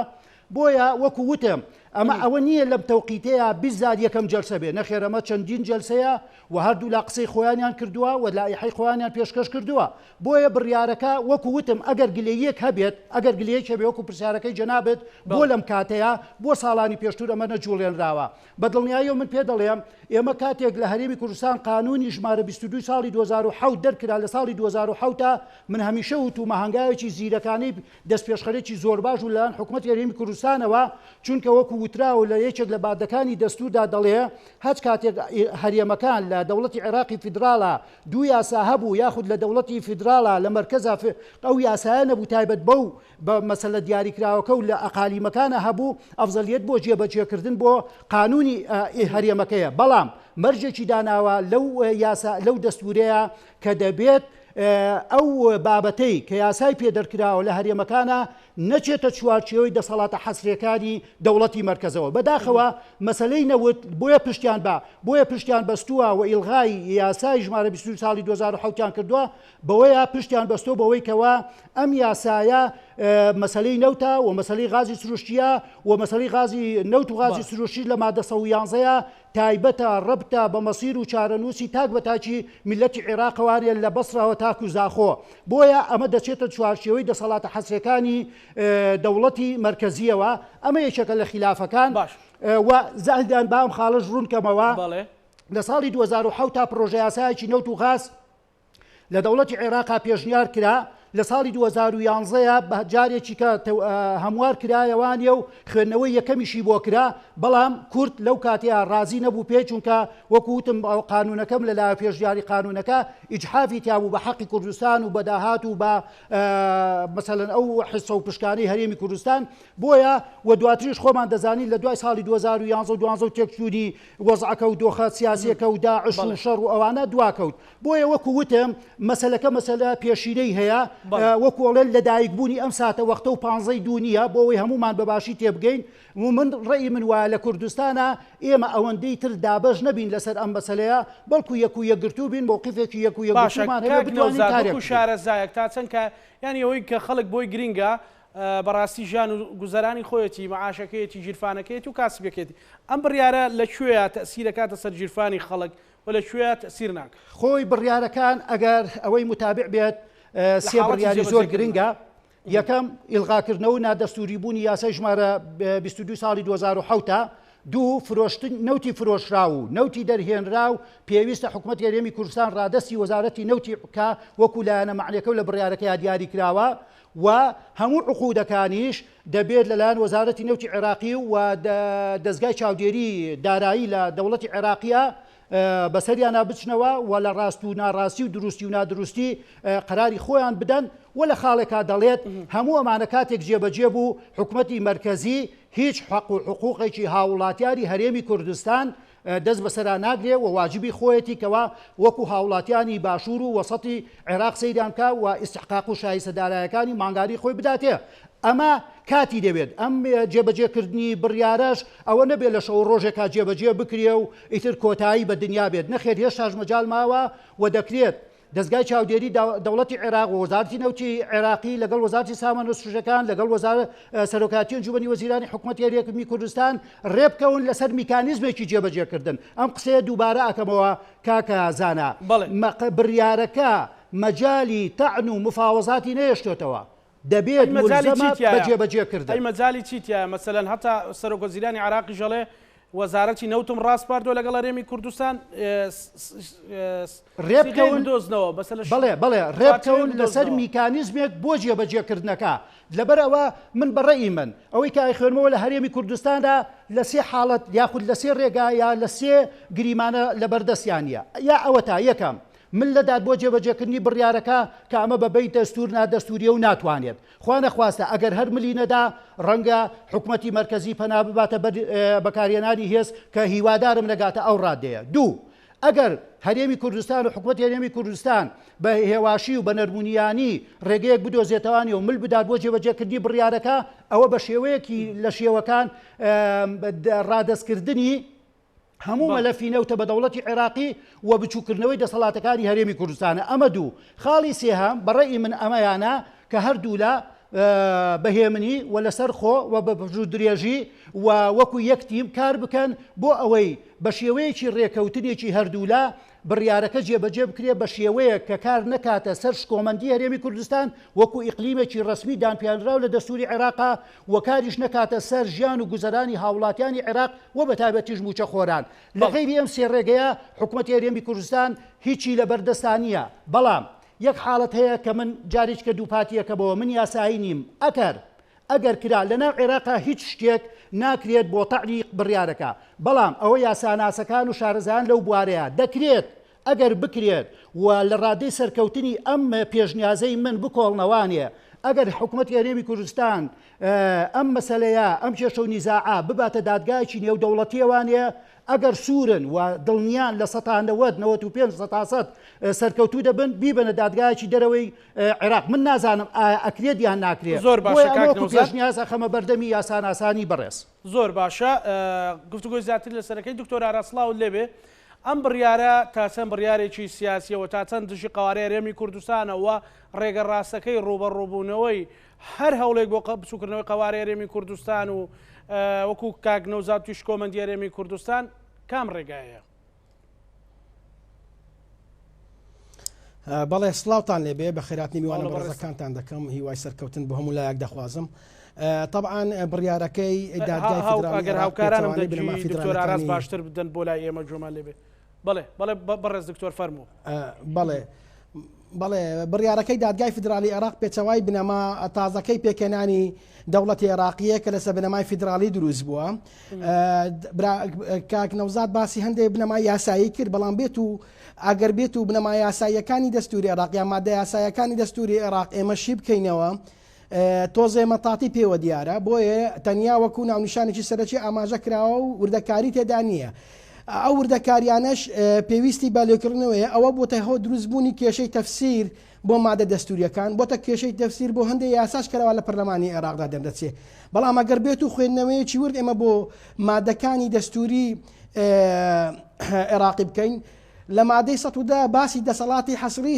بۆیە وەکو وتم ئەمە ئەوە نییە لەم تەوقیتەیە بیزاد یەکەم جەلسە بێ نەخێر ئەمە چەندین جەلسەیە و هەردوو لا قسەی خۆیانیان کردووە و لایحەی خۆیانیان پێشکەش کردووە بۆیە بڕیارەکە وەکو وتم ئەگەر گلەیەک هەبێت ئەگەر گلەیەک هەبێ وەکو پرسیارەکەی جەنابێت بۆ لەم کاتەیە بۆ ساڵانی پێشتر ئەمە نەجوڵێنراوە بەدڵنیاییەوە من پێ دەڵێم ئێمە کاتێک لە هەرێمی کوردستان قانونی ژمارە 22 ساڵی 2007 دەرکرا لە ساڵی 2007 من هەمیشە وتومە هەنگاوێکی زیرەکانەی دەست پێشخەرێکی زۆر باش و لەلاەن حکوومەتی هەرێمی کوردستان کوردستانەوە چونکە وەکو وتراوە لە یەکێک لە بادەکانی دەستوردا دەڵێ هەچ کاتێک هەرێمەکان لە دەوڵەتی عێراقی فیدراڵە دوو یاسا هەبوو یاخود لە دەوڵەتی فیدراڵە لە مەرکەزە ئەو یاسایە نەبوو تایبەت بەو بە مەسەلە دیاریکراوەکە و لە ئەقالیمەکانە هەبوو ئەفزەلیەت بۆ جێبەجێکردن بۆ قانونی هەرێمەکەیە بەڵام مەرجێکی داناوە لەو دەستورەیە کە دەبێت ئەو بابەتەی کە یاسای پێدەرکراوە لە هەرێمەکانە نەچێتە چوارچێوەی دەسەڵاتە حەسرەکانی دەوڵەتی مەرکەزەوە بەداخەوە مەسلەی نەوت بۆیە پشتیان بەستووە و ئیلغای یاسای ژمارە 22 ساڵی 2007 کردووە بەوەیە پشتیان بەستۆ بەوەی کەوە ئەم یاسایە مەسلەی نەوتە و مەسلەی غازی سروشتیە و مەسلەی غازی نەوت و غازی سروشتی لە مادە 111 تایبەتە ڕەبتە بە مەسیر و چارەنووسی تاک بە تاکی میلەتی عێراقەوانێ لە بەسراوە تاک و زاخۆ بۆیە ئەمە دەچێتە چوارچێوەی دەسەڵاتە حەسرەکانی دەوڵەتی مەرکەزیەوە ئەمە یەکێکە لە خلافەکان و زەهدان بام خاڵش ڕوونکەمەوە لە ساڵی 2007 تا پرۆژە یاسایەکی نەوت و غاز لە دەوڵەتی عێراقا پێشنیار کرا لە ساڵی 2011 بە جارێکی کە هەموار کرایەوانە و خوێندنەوەی یەکەمیشی بۆ کرا بەڵام کورد لەو کاتەیە ڕازی نەبوو پێ چونکە وەکوتم قانونەکەم لەلایە پێشدیاری قانونەکە ئیجحافی تیابوو بە حەقی کوردستان و بەداهات و بە مەسەلەن ئەو حسە و پشکانەی هەرێمی کوردستان بۆیە و دواتریش خۆمان دەزانین لە دوای ساڵی 2011 و 12 تێکچووری وەزعەکە و دۆخە سیاسیەکە و داعش و شەڕ و ئەوانە دواکەوت بۆیە وەکو وتم مەسەلەکە مەسەلە پێشینەی هەیە وەکوڵێن لە دایکبوونی ئەم ساتە وەختە و 15 دونیە بۆەوەی هەمومان بەباشی تێبگەین و من ڕێی من وایە لە کوردستانە ئێمە ئەوەندەی تر دابەش نەبین لەسەر ئەم مەسەلەیە بەڵکو یەک و یەکگرتوو بین مۆقیفێکی یەک و یەکگرتوومان هەیە بتوانین کارێک شارەزایەک تا چەند کە یعنی ئەوەی کە خەڵک بۆی گرینگە بەڕاستی ژیان و گوزەرانی خۆیەتی مەعاشەکەیەتی ژیرفانەکەیەتی و کاسبەکەیەتی ئەم بڕیارە لەکوێیە تەسیرەکاتە سەر ژیرفانی خەڵک و لەکوێیە تەسیر ناکە خۆی بڕیارەکان ئەگەر ئەوەی متابع بێت سێ بڕیاری زۆر گرنگە یەکەم ئیلغاکردنەوە نادەستوریبوونی یاسای ژمارە 22 ساڵی 2007 دوو نەوتی فرۆشرا و نەوتی دەرهێنرا و پێویستە حکوومەت هەرێمی کوردستان ڕادەستی وەزارەتی نەوتی بکە وەکو لایەنە معنیەکە لە بڕیارەکەی دیاری کراوە و هەموو عقودەکانیش دەبێت لەلایەن وەزارەتی نەوتی عێراقی و دەستگای چاودێری دارایی لە دەوڵەتی عێراقیە بەسەریانە بچنەوە و لە ڕاست و ناڕاستی و دروستی و نادروستی قەراری خۆیان بدەن و لە خاڵێکا دەڵێت هەموو ئەمانە کاتێک جێبەجێ بوو حکوومەتی مەرکەزی هیچ حەق و حقوقێکی هاوڵاتیاری هەرێمی کوردستان دەست بەسەرا ناگرێ و واجبی خۆیەتی کەوا وەکو هاوڵاتیانی باشوور و وەسەتی عێراق سەیران کە و ئیستحقاق و شایستەدارایەکانی مانگاری خۆی بداتێ ئەمە کاتی دەوێت ئەم جێبەجێکردنی بڕیارەش ئەوە نەبێت لە شەو ڕۆژێکا جێبەجێ بکرێ و ئیتر کۆتایی بە دنیا بێت نەخێت هێشتاش مەجال ماوە و دەکرێت دەستگای چاودێری دەوڵەتی عێراق و وەزارەتی نەوتی عێراقی لەگەڵ وەزارەتی سامانە سروشتەکان لەگەڵ وەزارەتی سەرۆکاتی ئەنجومەنی وەزیرانی حکوومەتی هەرێمی کوردستان ڕێبکەون لەسەر میکانیزمێکی جێبەجێکردن ئەم قسەیە دووبارە ئەکەمەوە کاکە زانا بڕیارەکە مەجالی تەعن و مفاوەزاتی نەهێشتۆتەوە دەبێت ملزەمە بە جێبەجێکردن ئەی مەجالی چیتە مەسەلەن هەتا سەرۆکوەزیرانی عێراقی ژەڵێ وەزارەتی نەوتم ڕاستپاردۆ لەگەڵ هەرێمی کوردستان ڕێبکەون دۆزنەوە بەڵێ ڕێبکەون لەسەر میکانیزمێک بۆ جێبەجێکردنەکە لەبەرەوە من بەڕێی من ئەوەی کای خوێنمەوە لە هەرێمی کوردستاندا لە سێ حاڵەت یاخود لە سێ ڕێگا یا لە سێ گریمانە لە بەردەستیانە یا ئەوە تا یەکەم من لەداد بۆ جێبەجێکردنی بڕیارەکە کە ئەمە بەبەی دەستور نادەستوریە و ناتوانێت خوا نەخواستە ئەگەر هەر ملینەدا ڕەنگە حکوومەتی مەرکەزی پەنا بباتە بەکارهێنانی هێز کە هیوادارم نەگاتە ئەو ڕادەیە دوو ئەگەر هەرێمی کوردستان و حکوومەتی هەرێمی کوردستان بە هێواشی و بە نەرمونیانی ڕێگەیەک بدۆزێتەوانی و مل بدات بۆ جێبەجێکردنی بڕیارەکە ئەوە بە شێوەیەکی لە شێوەکان ڕادەستکردنی هەموو مەلەفی نەوتە بە دەوڵەتی عێراقی و بچووکردنەوەی دەسەڵاتەکانی هەرێمی کوردستانە ئەمە دوو خاڵی سێهەم بەڕێی من ئەمەیانە کە هەردوو لە بەهێمنی و لەسەر خۆ و بە درێژی و وەکو یەک تیم کار بکەن بۆ ئەوەی بە شێوەیەکی ڕێکەوتنێکی هەردوولا بڕیارەکە جێبەجێ بکرێ بە شێوەیە کە کار نەکاتە سەر شکۆمەندی هەرێمی کوردستان وەکو ئیقلیمێکی ڕسمی دانپیانراو لە دەستوری عێراقا و کاریش نەکاتە سەر ژیان و گوزەرانی هاوڵاتیانی عێراق و بە تایبەتیش موچە خۆران لە غەیری ئەم سێ ڕێگەیە حکوومەتی هەرێمی کوردستان هیچی لە بەردەستانیە بەڵام یەک حاڵەت هەیە کە من جارێک کە دووپاتیەکە بەوە من یاسایی نیم ئەگەر کرا لەناو عێراقا هیچ شتێک ناکرێت بۆ تەعلیق بڕیارەکە بەڵام ئەوە یاساناسەکان و شارەزان لەو بوارەیە دەکرێت ئەگەر بکرێت و لە ڕادەی سەرکەوتنی ئەم پێشنیازەی من بکۆڵنەوانێ ئەگەر حکوومەت هەرێمی کوردستان ئەم مەسەلەیە ئەم کێشە و نیزاعە بباتە دادگایکی نێو دەوڵەتیەوانێ ئەگەر سوورن و دڵنیان لە 95% سەرکەوتوو دەبن بیبنە دادگایکی دەرەوەی عێراق من نازانم ئەکرێت یان ناکرێت زۆر باشە پێشنیاز خەمە بەردەمی یاساناسانی بەڕێز زۆر باشە گفتوگۆی زیاتر لەسەرەکەی دکتۆر ئاراسڵاو لێبێ ئەم بڕیارە تا چەند بڕیارێکی سیاسیەوە تا چەند دژی قوارەی هەرێمی کوردستانەوە ڕێگە ڕاستەکەی ڕوبەڕووبوونەوەی هەر هەوڵێک بۆ بچووکردنەوەی قوارەی هەرێمی کوردستان و وەکو کاک نەوزاد تویش کۆمەندی هەرێمی کوردستان کام ڕێگایە؟ بەڵێ سڵاوتان لێبێ بە خێراتنی میوانە بەڕێزەکانتان دەکەم هیوای سەرکەوتن بە هەموو لایەک دەخوازم. طبعا بڕیارەکەی دادگای فیدرالی ئەگەر هاوکارانم دەجی دکتۆر ئاراس باشتر بدەن بۆ لای ئێمە جۆمان لێبێ. بەڵێ بەڕێز دکتۆر فەرموو. بەڵێ بڕیارەکەی دادگای فیدرالی عێراق پێچەوای بنەما تازەکەی پێکەنانی دەوڵەتی عێراقیە کە لەسەر بنەمای فیدرالی دروست بووە. کاک نەوزاد باسی هەندێک بنەمای یاسایی کرد بەڵام بێت و ئەگەر بێت و بنەمای یاساییەکانی دەستوری عێراق یان مادە یاساییەکانی دەستوری عێراق ئێمە شی بکەینەوە تۆزێ مەتاتی پێوە دیارە بۆیە تەنیا وەکو ناونیشانێکی سەرەکی ئاماژە کراوە و وردەکاری تێدا نییە. ئەو وردەکاریانەش پێویستی بالێکردنەوەیە ئەوە بۆتە هۆ دروستبوونی کێشەی تەفسیر بۆ مادە دەستوریەکان بۆتە کێشەی تەفسیر بۆ هەندێک یاساش کەرەوە لە پەرلەمانی عێراقدا دەردەچێت بەڵام ئەگەر بێت و خوێندنەوەیەکی ورد ئێمە بۆ مادەکانی دەستوری عێراقی بکەین لە مادەی ١10 باسی دەسەڵاتی حەسری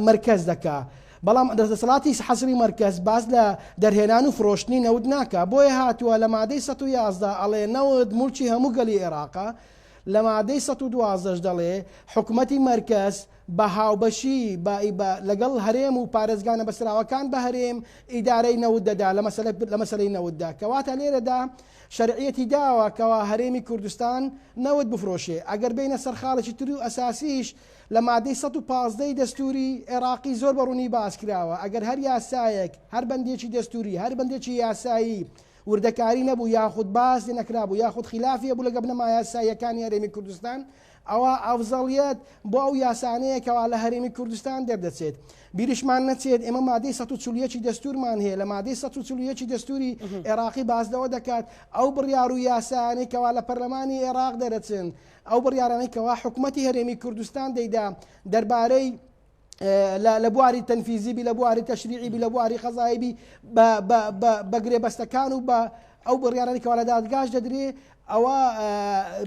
مرکز دەکا بەڵام دەسەڵاتی حەسری مرکز باز لە دەرهێنان و فرۆشتنی نەود ناکە بۆیە هاتووە لە مادەی ١11 ئەڵێ نەود موڵکی هەموو گەلی عێراقا لە مادەی ١12 دەڵێ حکوومەتی مرکز بە هاوبەشی لەگەڵ هەرێم و پارێزگانە بەسراوەکان بە هەرێم ئیدارەی نەود دەدا لە مەسەلەی نەوددا کەواتە لێرەدا شەرعیەتی داوە کەوا هەرێمی کوردستان نەود بفرۆشێ ئەگەر بینە سەرخاڵێکی تر و ئەساسیش لە مادەی 115 دەستوری عێراقی زۆر بەڕوونی باس کراوە ئەگەر هەر یاسایەک هەر بەندێکی دەستوری هەر بەندێکی یاسایی وردەکاری نەبوو یاخود باس نەکرابوو یاخود خلافیە بوو لەگە بنەما یاساییەکانی هەرێمی کوردستان ئەوە ئەفزەڵیەت بۆ ئەو یاسانەیەکەوە لە هەرێمی کوردستان دەردەچێت بیرشمان نەچێت ئێمە مادەی 140 دەستورمان هەیە لە مادەی 140 دەستوری عێراقی باسدەوە دەکات ئەو بڕیار و یاسانێکەوە لە پەرلەمانی عێراق دەرەچن ئەو بڕیارانێکەوە حکوومەتی هەرێمی کوردستان دەیدا دەربارەی لە بواری تەنفیزیبی لە بواری تەشریعیبی لە بواری خەزایبی بە گرێبەستەکان و بە ئەو بڕیارانێکەوە لە دادگاش دەدرێ ئەوە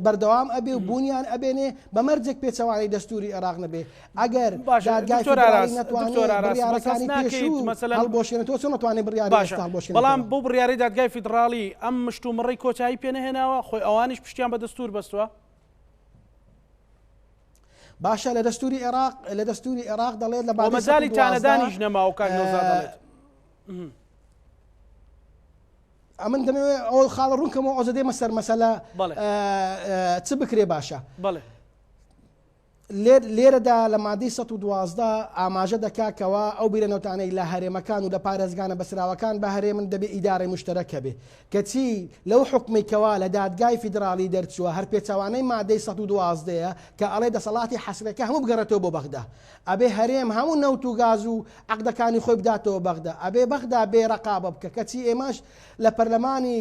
بەردەوام ئەبێ و بوونیان ئەبێنێ بە مەرجێک پێچەوانی دەستوری عێراق نەبێ ئەگەر دادگای فیدرالی نەتوانێت بڕیارەکانی پێشوو هەڵبۆشێنێتەوە چۆن نەتوانێت بڕیاری هەڵبۆشێنێت بەڵام بۆ بڕیاری دادگای فیدرالی ئەم مشتومڕی کۆچایی پێنەهێناوە خۆی ئەوانیش پشتیان بە دەستور بەستووە باشە لە دەستوری عێراق لە دەستوری عێراق دەڵێت لە مەجالی تانەدانیش نەماوە کاک نەوزاد دەڵێت ئەمن دەمەوێت ئەو خاڵە ڕوونکەمەوە ئەوزە دێمە سەر مەسەلە چ بکرێ باشە لێرەدا لە مادەی 112 ئاماژە دەکاکەوە ئەو بیرەنەوتانەی لە هەرێمەکان و لە پارێزگانە بەسراوەکان بە هەرێمن دەبێ ئیدارەی مشتەرەکە بێ کەچی لەو حکومێکەوە لە دادگای فیدرالی دەرچووە هەر پێچەوانەی مادەی 112ەیە کە ئەڵێ دەسەڵاتی حەسرەکە هەموو بگەڕێتەوە بۆ بەغدا ئەبێ هەرێم هەموو نەوت و گاز و عەقدەکانی خۆی بداتەوە بەغدا ئەبێ بەغدا بێ ڕەقابە بکە کەچی ئێمەش لە پەرلەمانی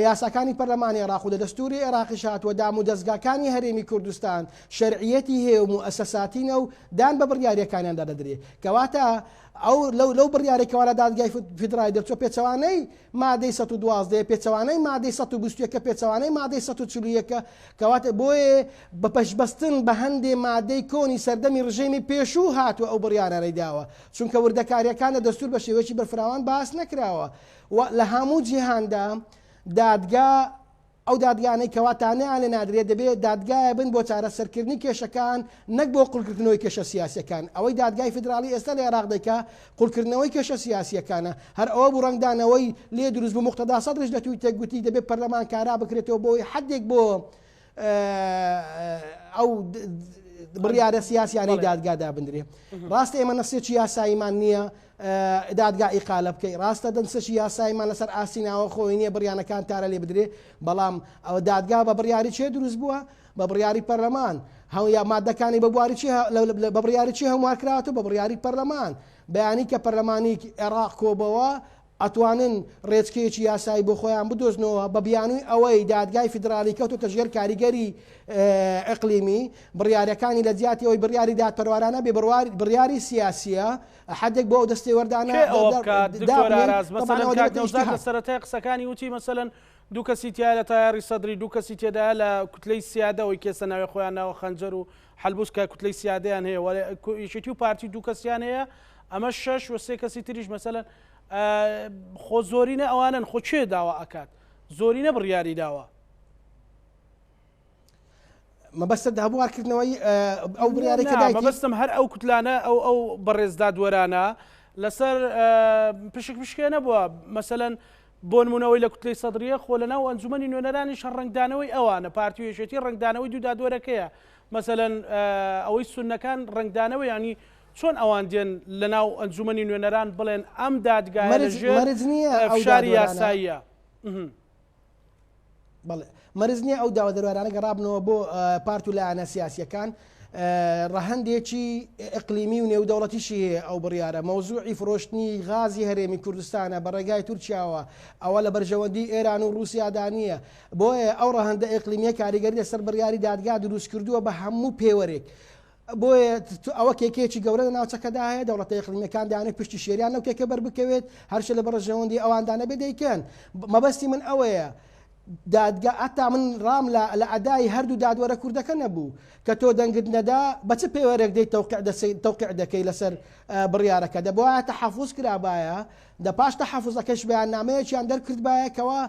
یاساکانی پەرلەمانی عێراق و لە دەستوری عێراقی هاتووە دام و دەستگاکانی هەرێمی کوردستان شەرعیەتی هەیە و مؤسساتینە و دان بە بڕیاریەکانیاندا دەدرێت کەواتە ئەو لەو بڕیارێکەوە لە دادگای فیدرالی دەرچووە پێچەوانەی مادەی 112 پێچەوانەی مادەی 121 پێچەوانەی مادەی 140 کەواتە بۆیە بە پەشبەستن بە هەندێ مادەی کۆنی سەردەمی ڕژێمی پێشوو هاتووە ئەو بڕیارانەی داوە چونکە وردەکاریەکان لە دەستور بە شێوەیەکی بەرفراوان باس نەکراوە لە هەموو جیهاندا دادگا ئەو دادگانەی کەواتانیان لێ نادرێت دەبێت دادگایە بن بۆ چارەسەرکردنی کێشەکان نەک بۆ قوڵکردنەوەی کێشە سیاسیەکان ئەوەی دادگای فیدرالی ئێستا لە عێراق دەکا قوڵکردنەوەی کێشە سیاسیەکانە هەر ئەوە بوو ڕەنگدانەوەی لێ دروست بوو مقتەدا سەدرش لە تویتە گوتی دەبێت پەرلەمان کارا بکرێتەوە بۆی حدێک بۆ ئەو بڕیارە سیاسیانەی دادگادا بندرێ ڕاستە ئێمە نەسێکی یاساییمان نییە دادگا ئیقالە بکەین ڕاستە دەنسەشی یاساییمان لەسەر ئاسیناوە خۆی نییە بڕیانەکان تارە لێ بدرێ بەڵام ئەوە دادگا بە بڕیاری چێ دروست بووە بە بڕیاری پەرلەمان یا مادەکانی بە بڕیاری چی هەموار کراوەتە بە بڕیاری پەرلەمان بەیانی کە پەرلەمانی عێراق کۆبەوە ئەتوانن ڕێچکەیەکی یاسایی بۆ خۆیان بدۆزنەوە بە بیانووی ئەوەی دادگای فیدرالی کەوتۆتە ژێر کاریگەری ئەقلیمی بڕیارەکانی لە جیاتی ئەوەی بڕیاری دادپەروەرانە بێ بڕیاری سیاسیە حدێک بۆ ئەو دەستی وەردانە لە سەرەتای قسەکانی وتی مەسەلەن دوو کەسی تیا لە تایاری سەدری دوو کەسی تێدا لە کوتلەی سیادەوەی کێسە ناوی خۆیان ناوە خەنجەر و حەلبوس کە کوتلەی سیادەیان هەیە یەکێتی و پارتی دوو کەسیان هەیە ئەمە 6 و 3 کەسی تریش مەسەلەن خۆ زۆرینە ئەوانن خۆ چێ داوا ئەکات زۆرینە بڕیاری داوە مەبەستە دابوارکردنەوەی ئەو بڕیارێکە مەبەستم هەر ئەو کوتلانە ئەو بەڕێزدادوەرانە لەسەر پشک نەبووە مەسەلەن بۆ نمونەوەی لە کوتلەی سەدریە خۆ لەناو ئەنجومەنی نوێنەرانی شەڕ ڕنگدانەوەی ئەوانە پارتی و یەکێتی ڕنگدانەوەی دوو دادوەرەکەیە مەسەلەن ئەوەی سونەکان ڕنگدانەوەی ینی چۆن ئەوان دێن لە ناو ئەنجومەنی نوێنەران بڵێن ئەم دادگایە لەژێر فشاری یاساییە بەڵێ مەرج نییە ئەو داوادەروەرانە گەڕابنەوە بۆ پارت و لایەنە سیاسیەکان ڕەهەندێکی ئەقلیمی و نێودەوڵەتیشی هەیە ئەو بڕیارە مەوزوعی فرۆشتنی غازی هەرێمی کوردستانە بە ڕێگای تورکیاوە ئەوە لە بەرژەوەندی ئێران و رووسیادا نییە بۆیە ئەو ڕەهەندە ئەقلیمیە کاریگەری لەسەر بڕیاری دادگا دروست کردووە بە هەموو پێوەرێک بۆیە ئەوە کێکێکی گەورە لە ناوچەکەدا هەیە دەوڵەتە ئەقلیمیەکان دەیانێت پشتی شێریان لەو کێکە بەربکەوێت هەرچە لە بەڕژەوەندی ئەواندانە بێ دەیکەن مەبەستی من ئەوەیە دادگا ئەتا من ڕام لە ئەدای هەردوو دادوەرە کوردەکە نەبوو کە تۆ دەنگت نەدا بە چ پێوەرێک دەیت تەوقیع دەکەی لەسەر بڕیارەکە دەبوایە تەحەفوز کرابایە دە پاش تەحەفوزەکەش بەیاننامەیەکیان دەرکردبایە کەەوە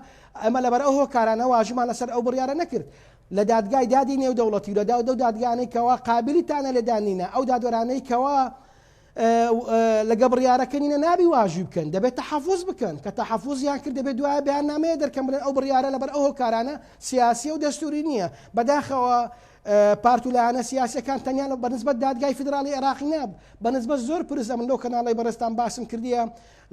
ئەمە لەبەر ئەو هۆکارانە واژمان لەسەر ئەو بڕیارە نەکرد لە دادگای دادی نێودەوڵەتی و لەدا دەو دادگانەی کەوا قابلیتانە لێدانینە ئەو دادوەرانەی کەوا لەگە بڕیارەکەنینە نابی واژوی بکەن دەبێت تەحەفوز بکەن کە تەحەفوزیان کرد دەبێت دوایە بەیاننامەیە دەرکەم بڵێن ئەو بڕیارە لەبەر ئەو هۆکارانە سیاسی و دەستوری نییە بەداخەوە پارت و لایەنە سیاسیەکان تەنیان بەنسبەت دادگای فیدرالی عێراقی ناب بەنسبەت زۆر پرسە من لەو کەناڵی بەڕێستان باسم کردیە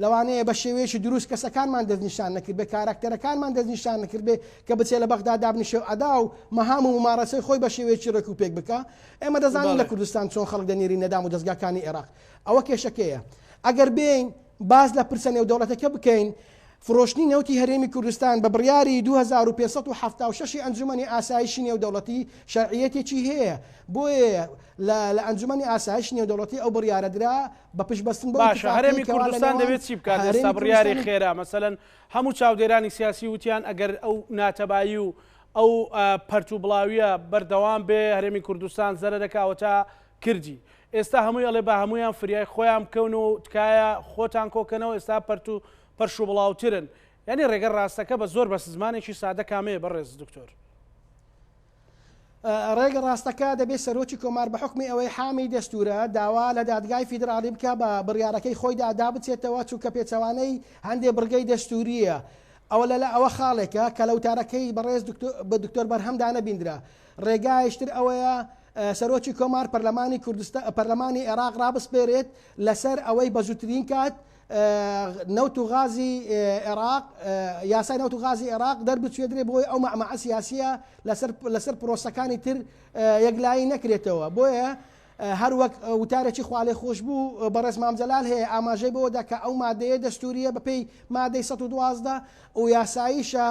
لەوانەیە بە شێوەیەکی دروست کەسەکانمان دەستنیشان نەکرد بێ کاراکتەرەکانمان دەستنیشان نەکرد بێ کە بچێت لە بەغدا دابنیشێ و ئەدا و مەهام و ممارەسەی خۆی بە شێوەیەکی ڕێکوپێک بکە ئێمە دەزانین لە کوردستان چۆن خەڵک دەنێری نەدام و دەستگاکانی عێراق ئەوە کێشەکەیە ئەگەر بین باز لە پرسە نێودەوڵەتەکە بکەین فرۆشتنی نەوتی هەرێمی کوردستان بە بڕیاری 2576 ئەنجومەنی ئاسایشی نێودەوڵەتی شەرعیەتێکی هەیە بۆیە لە ئەنجومەنی ئاسایشی نێودەوڵەتی ئەو بڕیارەدرا بە پشتبەستن باشە هەرێمی کوردستان دەبێت چی بکات ئێستا بڕیاری خێرا مەسەلەن هەموو چاودێرانی سیاسی وتیان ئەگەر ئەو ناتەبایی و ئەو پەرت و بڵاویە بەردەوام بێ هەرێمی کوردستان زەرە دەکاوە تا کردی ئێستا هەمووی ئەڵێ بە هەمویان فریای خۆیان بکەون و تکایە خۆتان کۆکەنەوە ئێستا پەرش و بڵاوترن یعنی ڕێگە ڕاستەکە بە زۆر بە زمانێکی سادە کامەیە بەڕێز دکتۆر ڕێگە ڕاستەکە دەبێت سەرۆکی کۆمار بە حکمی ئەوەی حامی دەستورە داوا لە دادگای فیدرالی بکە بە بڕیارەکەی خۆیدا دابچێتەوە چووکە پێچەوانەی هەندێ بڕگەی دەستوریە ئەوە لە ئەوە خاڵێکە کە لەوتارەکەی بەڕێز بە دکتۆر بەرهەمدا نەبیندرا ڕێگایشتر ئەوەیە سەرۆکی کۆمار پەرلەمانی کوردستان پەرلەمانی عێراق ڕابسپێرێت لەسەر ئەوەی بەزووترین کات نەوت و غازی عێراق یاسای نەوت و غازی عێراق دەربچێدرێ بۆی ئەو مەعمەعە سیاسیە لەسەر پرۆسەکانی تر یەکلایی نەکرێتەوە بۆیە هەر وەک وتارێکی خوالێ خۆش بوو بەڕێز مامجەلال هەیە ئاماژەی بۆدا کە ئەو مادەیە دەستوریە بەپێی مادەی 112 و یاساییشە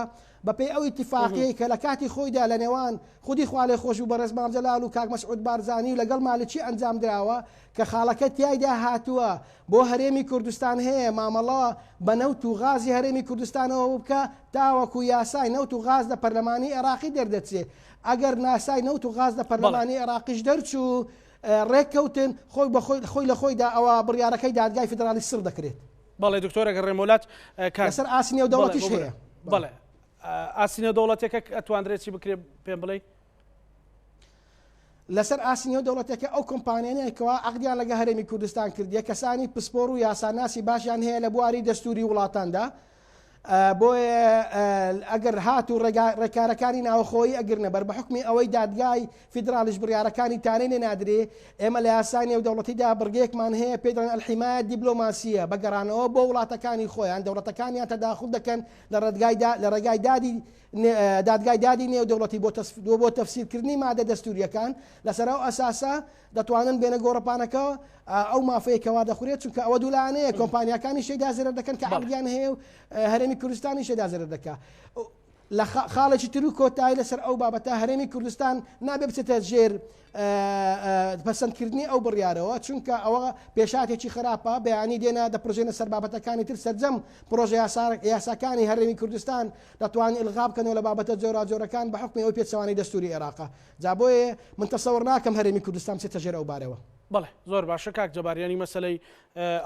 بەپێی ئەو ئیتیفاقی کە لە کاتی خۆیدا لە نێوان خودی خوالێ خۆش و بەڕێز مامجەلال و کاک مەسعود بارزانی و لەگەڵ مالکی ئەنجام دراوە کە خاڵەکە تایدا هاتووە بۆ هەرێمی کوردستان هەیە مامەڵە بە نەوت و غازی هەرێمی کوردستانەوە بکە تاوەکو یاسای نەوت و غاز لە پەرلەمانی عێراقی دەردەچێت ئەگەر ناسای نەوت و غاز لە پەرلەمانی عێراقیش دەرچوو ڕێککەوتن خۆی لە خۆیدا ئەوە بڕیارەکەی دادگای فیدرالی سڕ دەکرێت بەڵێ دکتۆرەگە ڕێمۆلات لەسەر ئاسینە و دەوڵەتیش هەیە بەڵێ ئاسینە دەوڵەتێکە ئەتوانرێت چی بکرێت پێم بڵێ لەسەر ئاسینە و دەوڵەتەکە ئەو کۆمپانیانەیەکەوە عەقدیان لەگە هەرێمی کوردستان کردیە کەسانی پسپۆر و یاساناسی باشیان هەیە لە بواری دەستوری وڵاتاندا بۆیە ئەگەر هات و ڕێکارەکانی ناوخۆی ئەگرنە بەر بە حکمی ئەوەی دادگای فیدرالیش بڕیارەکانی تانەی نادرێ ئێمە لە یاسانی و دەوڵەتیدا بڕگەیەکمان هەیە پێدرن ئەلحیمایەت دیبلۆماسیە بەگەڕانەوە بۆ وڵاتەکانی خۆیان دەوڵەتەکانیان تەداخل دەکەن لە ڕێگای دادگای دادی نێودەوڵەتی بۆ تەفسیرکردنی مادە دەستوریەکان لەسەر ئەو ئەساسە دەتوانن بێنە گۆڕەپانەکە ئەو مافەیەکەوا دەخورێت چونکە ئەوە دوولانەیە کۆمپانیەکانی شەیدا زێرە دەکەن کە عەقدیان هەیە و هەرێمی کوردستانی شەیدا زێرە دەکات. لە خاڵێکی تر و کۆتایی لەسەر ئەو بابەتە هەرێمی کوردستان نابێ بچێتە ژێر پەسەندکردنی ئەو بڕیارەوە چونکە ئەوە پێشاتێکی خراپە بەیانی دێنە دەپڕژێنە سەر بابەتەکانی تر سەرجەم پرۆژە یاساکانی هەرێمی کوردستان دەتوانین ئلغا بکەنەوە لە بابەتە جۆراجۆرەکان بە حکمی ئەوی پێچەوانی دەستوری عێراقا. جا بۆیە من تەسەوڕ ناکەم هەرێمی کوردستان بچێتە ژێر ئەو بارەوە. بەڵێ زۆر باشە کاک جەباریانی مەسەلەی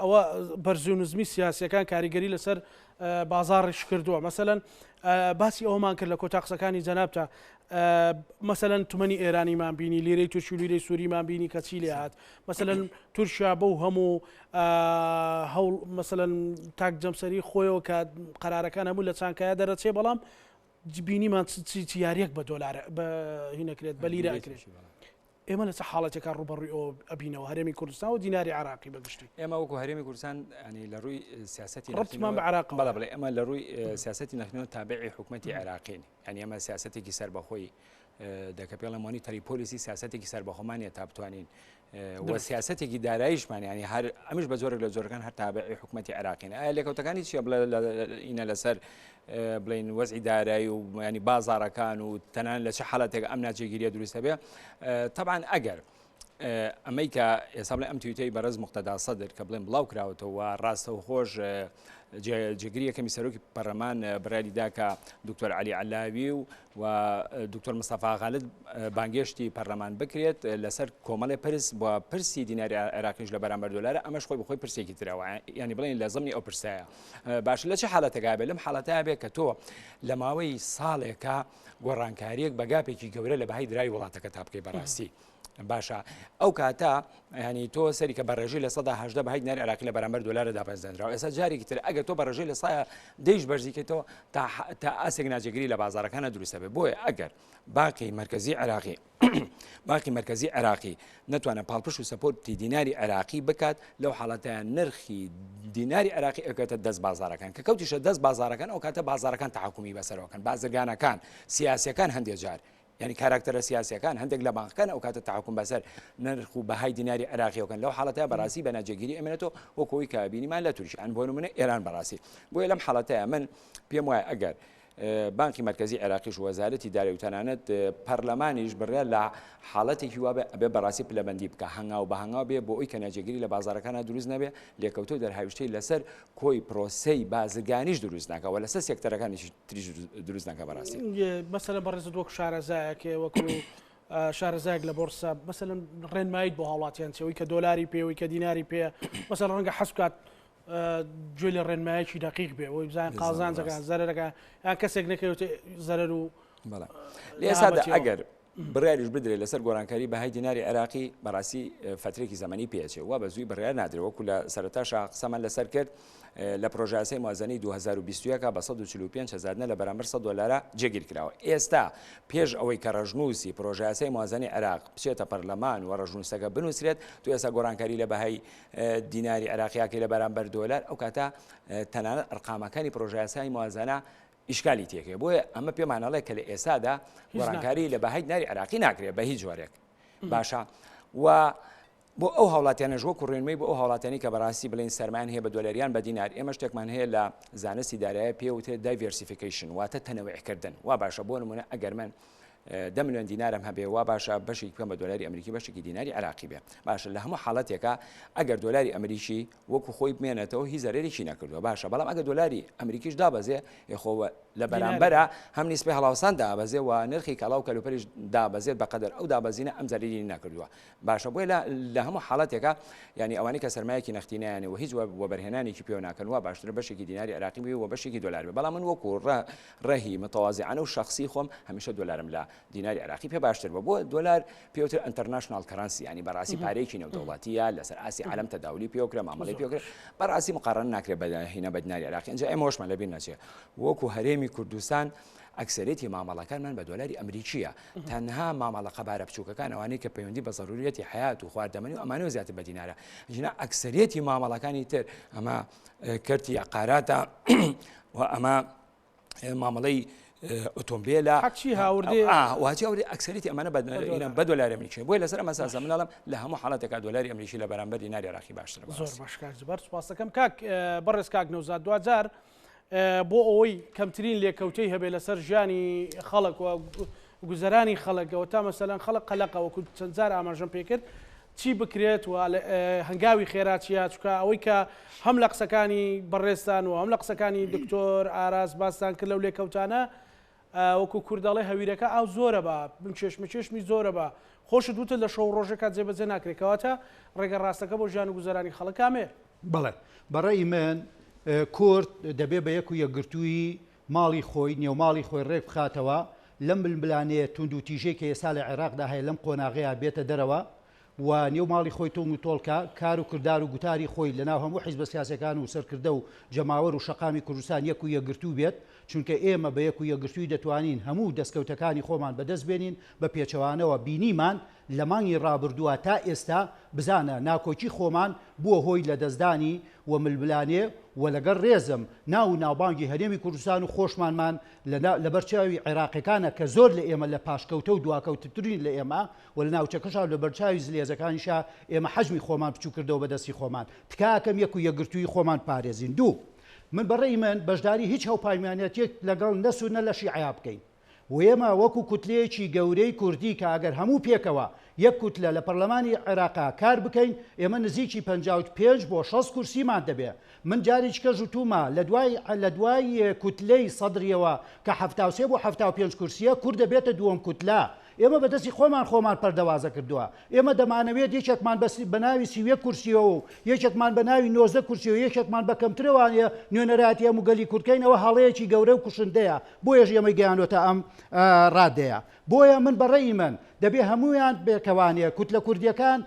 ئەوە بەرزی و نزمی سیاسیەکان کاریگەری لەسەر بازاڕیش کردووە. مەسەلەن باسی ئەومان کرد لە کۆتا قسەکانی جەنابتە مەسەلەن تومەنی ئێرانیمان بینی لیرەی تورکی و لیرەی سووریمان بینی کە چی لێ هات مەسەلەن تورکیا بەو هەموو هەوڵ مەسەلەن تاک جەمسەری خۆیەوە کە قەرارەکان هەموو لە چانکایە دەرەچێ بەڵام بینیمان چی یاریەک بە دۆلار هینەکرێت بە لیرە ئەکرێت. ئێمە لە چه حاڵەتێکە ڕوبەڕووی ئەوە ئەبینەوە هەرێمی کوردستان و دیناری عراقی بەگشتی ئێمە وەکو هەرێمی کوردستان ینی لە ڕووی سیاسەتی ڕبتمان بە عراق بەڵێ بڵێ ئەمە لە ڕووی سیاسەتی نەخنەوە تابعی حکومەتی عێراقین ینی ئەمە سیاسەتێکی سەربەخۆی دەکە پێڵە مۆنیتەری پۆلیسی سیاسەتێکی سەربەخۆمانیە تا بتوانین وە سیاسەتێکی داراییشمان ینی هەر ئەمیش بە زۆرێک لە زۆرەکان هەر تابعی حکومەتی عێراقین. ئایا لێکەوتەکانی چیە ئینە لەسەر بڵین وەزعی دارایی و ینی بازاڕەکان و تەنان لە چه حاڵەتێک ئەم ناجێگیریە دروستە بێ طبعاً ئەگەر ئەمەی کە ئێستا بڵێ ئەم تویتەی بەرەز مقتەدا سەدر کە بڵێن بڵاو کراوەتەوە ڕاستە و خۆش جێگیریەکەمی سەرۆکی پەرلەمان بڕیاریدا کە دکتۆر عەلی عەلاوی و دکتۆر مستەفا غالد بانگێشتی پەرلەمان بکرێت لەسەر کۆمەڵی پرس بۆ پرسی دیناری عێراقیش لە بەرامبەر دۆلارە ئەمەش خۆی بخۆی پرسێکی ترەوە ینی بڵێن لە زەمنی ئەو پرسایە باش لە چه حاڵەتێکا بێ لەم حاڵەتە بێ کە تۆ لە ماوەی ساڵێکە گۆڕانکاریەک بەگاپێکی گەورە لە بەهای درای وڵاتەکە تا بکەی بەڕاستی باشە ئەو کاتە ینی تۆ سەری کە بەڕێژەی لە 1970 بەهای دیناری عێراقی لە بەرامبەر دۆلارە داپەرزێنراوە ئێستا جارێکی تر ئەگەر تۆ بەڕێژەی لە سایە دەیش بەرزیکەیتەوە تا ئاسێک ناجێگری لە بازارەکانە دروستە بێ. بۆیە ئەگەر باقی مرکزی عێراقی نتوانە پاڵپش و سەپۆرتی دیناری عێراقی بکات لەو حاڵەتەیە نرخی دیناری عێراقی ئەکەتە دەست بازارەکان کە کەوتیشە دەست بازارەکان ئەو کاتە بازارەکان تەحکومی بەسەرەوەکەن بازرگانەکان سیاسیەکان هەندێک جار ینی کاراکتەرە سیاسیەکان هەندێک لە بانکەکان ئەو کاتە تەحکوم بەسەر نرخ و بەهای دیناری عێراقیەکەن لەو حاڵەتەیە بەڕاستی بە ناجێگیری ئەمێنێتەوە وەکەوەی کە بینیمان لە تورکیا بۆ نمونە ئێران بەڕاستی. بۆیە لەم حاڵەتەیە من پێم وایە ئەگەر بانکی مرکزی عێراقیش وەزارەتی دارایی و تەنانەت پەرلەمانیش بڕیا لە حاڵەتێکی وابێ ئەبێ بەڕاستی پلەبەندی بکە هەنگاو بە هەنگاو بێ بۆ ئەوی کە ناجێگیری لە بازارەکانە دروست نەبێ لێکەوتۆ دەرهاویشتەی لەسەر کۆی پرۆسەی بازرگانیش دروست ناکەوە لەسەر سێکتەرەکانیش تریش دروست ناکە بەڕاستی. مەسەلەن بەڕێزت وەکو شارەزایەکێ وەکو شارەزایەک لە بۆرسا مەسەلەن ڕێنماییت بۆ هاوڵاتیان چەوەی کە دۆلاری پێوەی کە دیناری پێ مەسەلەن ڕەنگە حەز بکات گوێ لە ڕێنمایەکی دقیق بێ ئەوی بزان قازانجەکان زەرەرەکە یان کەسێک نەکەوێت زەرەر و لە ئێستادا ئەگەر بڕیاریش بدرێت لەسەر گۆڕانکاری بەهای دیناری عێراقی بەڕاستی فترێکی زەمەنی پێچێت وا بە زووی بڕیار نادرێت وەکو لە سەرەتاشا قسەمان لەسەر کرد لە پرۆژەیاسەی موازنەی 2021 بە 145,000 لە بەرامبەر 100 دلار جێگیر کراوە. ئێستا پێش ئەوەی کە ڕژنووسی پرۆژەیاسەی موازنەی عێراق بچێتە پەرلەمان و ڕژنووسەکە بنووسرێت تو ئێستا گۆڕانکاری لە بەهای دیناری عێراقیاکەی لە بەرامبەر دۆلار ئەو کاتە تەنانەت ئەرقامەکانی پرۆژەیاسەی موازنە ئیشکالی تێکێ. بۆیە ئەمە پێمانەڵێ کە لە ئێستادا گۆڕانکاری لە بەهای دیناری عێراقی ناکرێت بە هیچ جۆرێک باشە و بۆ ئەو هاوڵاتیانە ژوە کوڕێنمەی بۆ ئەو هاوڵاتانی کە بەڕاستی بڵین سەرمان هەیە بە دۆلاریان بە دینار ئێمە شتێکمان هەیە لە زانستی دارایە پێوتێ دایڤێرسیفیکیشن واتە تەنەوعکردن وا باشە بۆ نمونە ئەگەر من 10 ملیۆن دینارم هەبێ وا باشە بەشێک پێم بە دۆلاری ئەمریکی بەشێکی دیناری عێراقی بێ باشە لە هەموو حاڵەتێکە ئەگەر دۆلاری ئەمریکی وەکو خۆی بمێنێتەوە هیچ زەرێکی نەکردووە باشە بەڵام ئەگەر دۆلاری ئەمریکیش دابەزێ یخۆوە لە بەرامبەرە هەم نیسبەی هەڵاوسان دابەزێ و نرخی کاڵاو کەلوپەریش دابەزێت بەقەدر ئەو دابەزینە ئەم زەریری نەکردووە باشە بۆی لە هەموو حاڵەتێکە ینی ئەوانەی کە سەرمایەکی نەختینیانێ و هیچ وەبەرهێنانێکی پێ ناکەنەوە باشترە بەشێکی دیناری عراقی بێ و بەشێکی دۆلار بێ بەڵام من وەکو ڕێهی متەوازیعانە و شخصی خۆم هەمیشە دۆلارم لە دیناری عراقی پێ باشتر بە بۆ دۆلار پێوتر ئینتەرناشنال کەرەنسی ینی بەڕاستی پارەیەکی نێودەوڵاتیە لەسەر ئاسی عالەم تەداولی پێوکرا مامەڵی پێوکرا بەڕاستی مقارنە ناکرێت بەهینە بە دیناری عراقی ئەنجا ئێمە هۆشمان لەبیر نەچێت وەکو هەرێمی کوردستان ئەکسەرێتی مامەڵەکانمان بە دۆلاری ئەمریکیە تەنها مامەڵە قەبارە بچووکەکان ئەوانەی کە پەیوەندی بە ضرورەتی حیات و خواردەمەنی و ئەمانەوە زیاتر بە دینارە ژنا ئەکسەرێتی مامەڵەکانی تر ئەمە کەرتی عقاراتە و ئەمە مامەڵەی ئۆتۆمبیلە حەچی هاوردێ واجی ئەکسەرێتی ئەمانە بە دۆلاری ئەمریکی بۆی لەسەر ئەمە سازە مناڵم لە هەموو حاڵەتێکا دۆلاری ئەمریکی لە بەرامبەر دیناری عراقی باشترە زۆر باش کاک جبار سوپاس دەکەم کاک بەڕێز کاک نەوزاد دوجار بۆ ئەوەی کەمترین لێکەوتەی هەبێ لەسەر ژیانی خەڵک و گوزەرانی خەڵکەوە تا مەسەلەن خەڵک قەلەقەوە چەند جار ئاماژەم پێکرد چی بکرێت و هەنگاوی خێراتچیە چکە ئەوەی کە هەم لە قسەکانی بەڕێستان و هەم لە قسەکانی دکتۆر ئاراس باسان کرد لەو لێکەوتانە وەکو کوردەڵی هەویرەکە ئاو زۆرە بە چێشمی زۆرە بە خۆشت وتە لە شەو ڕۆژەکە جێبەجێ ناکرێتەوەتە ڕێگە ڕاستەکە بۆ ژیان و گوزەرانی خەڵکامێ بەڵێ بەڕێی من کورد دەبێ بە یەک و یەکگرتووی ماڵی خۆی نێوماڵی خۆی ڕێک بخاتەوە لەم ململانەیە تونند و تیژەی کە ئێستا لە عێراقدا هەیە لەم قۆناغەیە بێتە دەرەوە و نێو ماڵی خۆی تۆم و تۆڵکە کار و کردار و گوتاری خۆی لەناو هەموو حیزبە سیاسەکان و سەرکردە و جەماوەر و شەقامی کوردستان یەک و یەکگرتوو بێت چونکە ئێمە بە یەک و یەکگرتووی دەتوانین هەموو دەستکەوتەکانی خۆمان بەدەست بێنین بە پێچەوانەوە بینیمان لە مانگی ڕابردووە تا ئێستا بزانە ناکۆکی خۆمان بووە هۆی لە دەستدانی و ململانێ و لەگەڵ ڕێزم ناو ناوبانگی هەرێمی کوردستان و خۆشمانمان لە بەرچاوی عێراقیەکانە کە زۆر لە ئێمە لە پاشکەوتە و دواکەوتترین لە ئێمە و لە ناوچەکەشا لە بەرچاوی زلێزەکانیشا ئێمە حەجمی خۆمان بچوو کردەوە بەدەستی خۆمان تکاکەم یەک و یەکگرتووی خۆمان پارێزین دوو من بەڕێی من بەشداری هیچ هەوپایمانەتێک لەگەڵ نەس و نە لە شیعیا بکەین و ئێمە وەکو کوتلەیەکی گەورەی کوردی کە ئەگەر هەموو پێکەوە یەک کوتلە لە پەرلەمانی عێراقا کار بکەین ئێمە نزیکی 55 بۆ 6 کورسیمان دەبێ من جارێککە ژوتومە لە دوای کوتلەی سەدریەوە کە 73 بۆ 75 کورسیە کورد دەبێتە دووەم کوتلە ئێمە بەدەستی خۆمان پەردەوازە کردووە ئێمە دەمانەوێت یەکێکمان بە ناوی 30 کورسیەوە و یەکێکمان بە ناوی 90 کورسیەوە یەکێکمان بە کەمترەوانە نوێنەراتی هەمووگەلی کورتکەینەوە هەڵەیەکی گەورە و کوشندەیە بۆیەش ئێمە گەیانوێتە ئەم ڕادەیە بۆیە من بەڕێی من دەبێ هەمویان بێکەوانەیە کوتلە کوردیەکان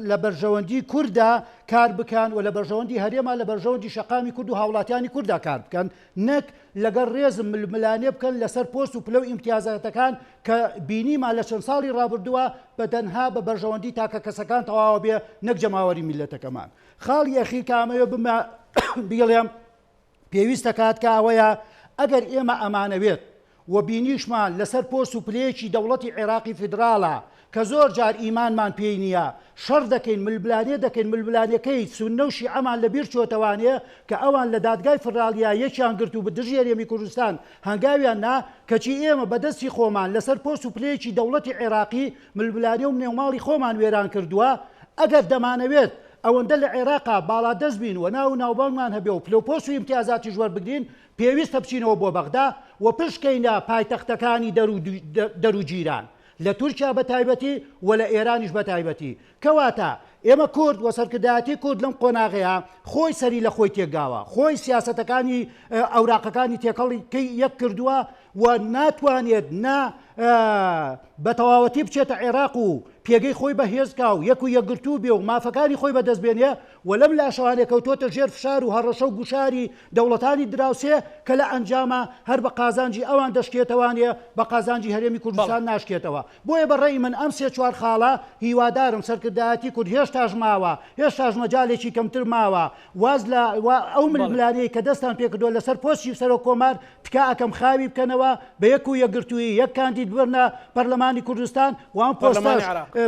لە بەرژەوەندی کووردا کار بکەن و لە بەرژەوەندی هەرێما لە بەرژەوەندی شەقامی کورد و هاوڵاتیانی کووردا کار بکەن نەک لەگەڵ ڕێزم ململانێ بکەن لەسەر پۆست و پلە و ئیمتیازاتەکان کە بینیمان لە چەند ساڵی ڕابردووە بەتەنها بە بەرژەوەندی تاکە کەسەکان تەواوە بێ نەک جەماوەری میلەتەکەمان خاڵی ئەخیر کامەوە بڵێم پێویستە کات کە ئەوەیە ئەگەر ئێمە ئەمانەوێت و بینیشمان لەسەر پۆست و پلەیەکی دەوڵەتی عێراقی فیدراڵە کە زۆر جار ئیمانمان پێی نییە شەڕ دەکەین ململانێ دەکەین ململانەکەی سونە و شیعەمان لەبیر چۆتەوانێ کە ئەوان لە دادگای فدراڵیا یەکیان گرت و بە دژی هەرێمی کوردستان هەنگاویان نا کەچی ئێمە بەدەستی خۆمان لەسەر پۆست و پلەیەکی دەوڵەتی عێراقی ململانێ و نێوماڵی خۆمان وێران کردووە ئەگەر دەمانەوێت ئەوەندە لە عێراقا باڵا دەست بین و ناوبانگمان هەبێ و پلۆپۆست و ئیمتیازاتی ژوەر بگرین پێویستە بچینەوە بۆ بەغدا و پشکەینە پایتەختەکانی دەرو جیران لە تورکیا بە تایبەتی و لە ئێرانیش بە تایبەتی کەواتە ئێمە کورد و سەرکردایەتی کورد لەم قۆناغەیە خۆی سەری لە خۆی تێکگاوە خۆی سیاسەتەکانی ئەوراقەکانی تێکەڵی یەک کردووە و ناتوانێت بە تەواوەتی بچێتە عێراق و پێگەی خۆی بەهێزکا و یەک و یەکگرتوو بێ و مافەکانی خۆی بەدەستبێنێ و لەم لاشەوانێ کەوتۆتە ژێر فشار و هەڕەشە و گوشاری دەوڵەتانی دراوسێ کە لە ئەنجامە هەر بە قازانجی ئەوان دەشکێتەوانێ بە قازانجی هەرێمی کوردستان ناشکێتەوە بۆیە بەڕێی من ئەم سێ چوار خاڵە هیوادارم سەرکردایەتی کورد هێشتاش ماوە هێشتاش مەجالێکی کەمتر ماوە واز لە ئەو ململانەیە کە دەستان پێکردووە لەسەر پۆستی سەرۆک کۆمار تکا ئەکەم خاوی بکەنەوە بە یەک و یەکگرتووی یەک کاندید ببرنە پەرلەمانی کوردستان وان پۆستاش